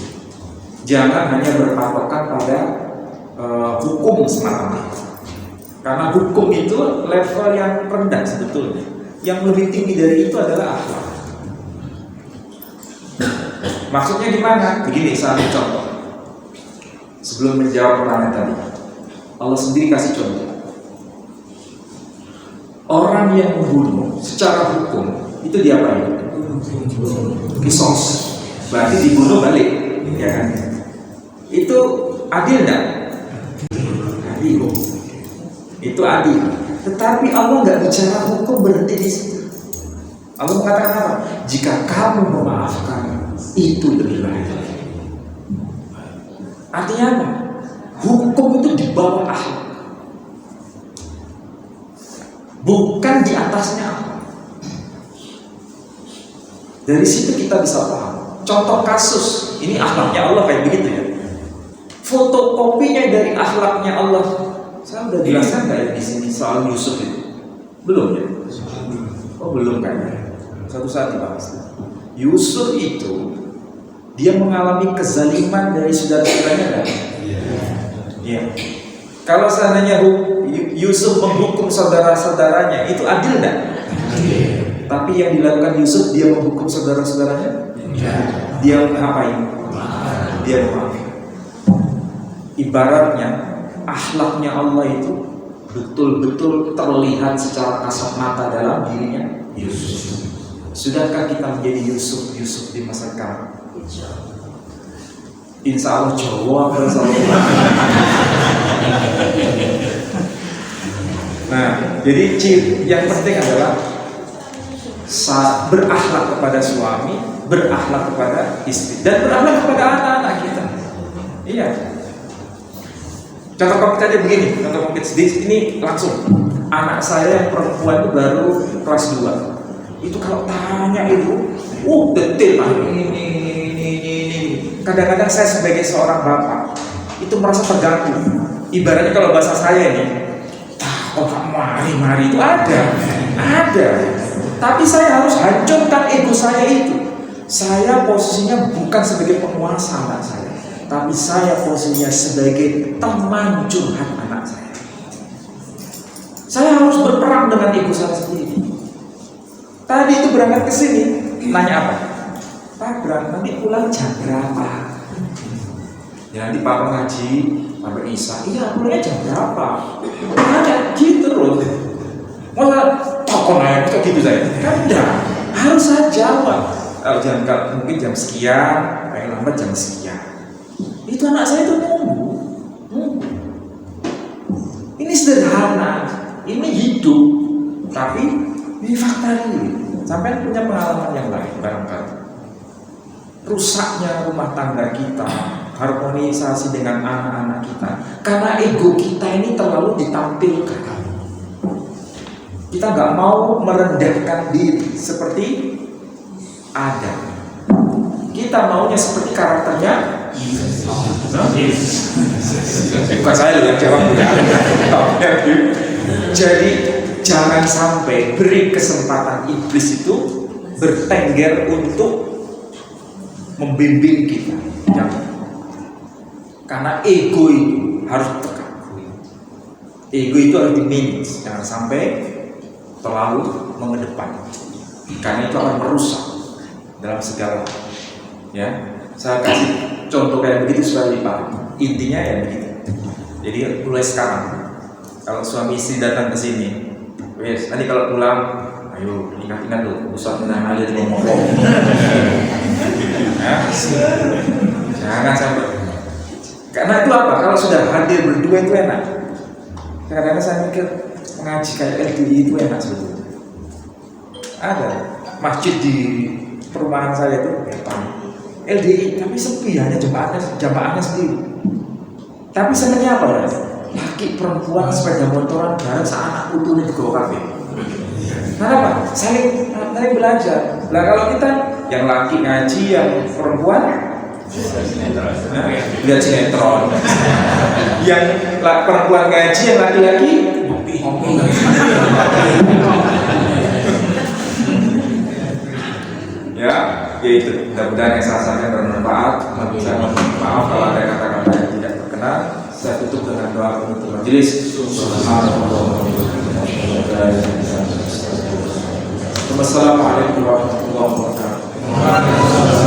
Jangan hanya berpatokan pada hukum semata-mata. Karena hukum itu level yang rendah sebetulnya. Yang lebih tinggi dari itu adalah akhlak. Maksudnya gimana? Begini, saya contoh. Sebelum menjawab pertanyaan tadi, Allah sendiri kasih contoh. Orang yang membunuh secara hukum itu diapain? Kisos. Berarti dibunuh balik, ya kan? Itu adil enggak? Adil. Itu adil. Tetapi Allah nggak bicara hukum berhenti di situ. Allah mengatakan apa? Jika kamu memaafkan, itu lebih baik. Artinya apa? Hukum itu di bawah akhlak, bukan di atasnya akhlak. Dari situ kita bisa paham. Contoh kasus, ini akhlaknya Allah kayak begitu ya. Fotokopinya dari akhlaknya Allah. Saya udah jelaskan nggak ya di sini soal Yusuf itu? Belum ya? Oh belum kan? Satu saat dibahas. Yusuf itu dia mengalami kezaliman dari saudara-saudaranya enggak? Iya. Kalau seandainya Yusuf menghukum saudara-saudaranya, itu adil enggak? Tapi yang dilakukan Yusuf, dia menghukum saudara-saudaranya? Dia ngapain? Dia maafkan. Ibaratnya akhlaknya Allah itu betul-betul terlihat secara kasat mata dalam dirinya Yusuf. Sudahkah kita menjadi Yusuf di masa sekarang? Insya Allah Jawa. Nah, jadi yang penting adalah berakhlak kepada suami, berakhlak kepada istri, dan berakhlak kepada anak-anak kita. Iya. Contoh konkret aja begini, contoh konkret ini langsung. Anak saya yang perempuan itu baru kelas 2. Itu kalau tanya itu, detail lah. Ini. Kadang-kadang saya sebagai seorang bapak itu merasa terganggu. Ibaratnya kalau bahasa saya ini, mari itu ada. Tapi saya harus hancurkan ego saya itu. Saya posisinya bukan sebagai penguasa anak saya, tapi saya posisinya sebagai teman curhat anak saya. Saya harus berperang dengan ego saya sendiri. Tadi itu berangkat ke sini, nanya apa? Pak, nanti pulang jam berapa? Ya nanti Papa ngaji sampai Isya. Iya, pulangnya jam berapa? Nanya gitu terus. Malah tokon aja kok gitu saya. Kan enggak, harus saya jawab. Kalau mungkin jam sekian, paling lambat jam sekian. Itu anak saya itu nunggu. Ini sederhana, ini hidup, tapi ini fakta ini. Sampai punya pengalaman yang lain barangkali. Rusaknya rumah tangga kita, harmonisasi dengan anak-anak kita, karena ego kita ini terlalu ditampilkan. Kita nggak mau merendahkan diri seperti Adam. Kita maunya seperti karakternya bukan saya loh yang jawab. Jadi jangan sampai beri kesempatan iblis itu bertengger untuk membimbing kita. Jangan. Karena ego itu harus tekan. Ego itu harus dimanage, jangan sampai terlalu mengedepan. Karena itu akan merusak dalam segala. Ya, saya kasih contoh kayak begitu supaya dipahami. Intinya ya begitu. Jadi mulai sekarang, kalau suami istri datang ke sini, nanti kalau pulang, ayo ingat-ingat tuh, Ustaz Minah Ali ngomong. Jangan sampai. Karena itu apa? Kalau sudah hadir berdua itu enak. Kadang-kadang saya mikir mengaji kayak LDI itu enak sebetulnya. Ada masjid di perumahan saya itu depan LDI, tapi sepi, hanya jamaahnya sendiri. Tapi senangnya apa ya? Laki perempuan sepeda motoran bareng seanak putu di Go Cafe. Kenapa? Saling belajar. Nah kalau kita yang laki ngaji, yang perempuan lihat sinetron. Yang perempuan ngaji, yang laki-laki ngopi. Ya, itu. Mudah-mudahan yang saya sampaikan bermanfaat. Saya mohon maaf kalau ada kata-kata yang tidak berkenan. Saya tutup dengan doa penutup majelis. Wassalamualaikum warahmatullahi wabarakatuh.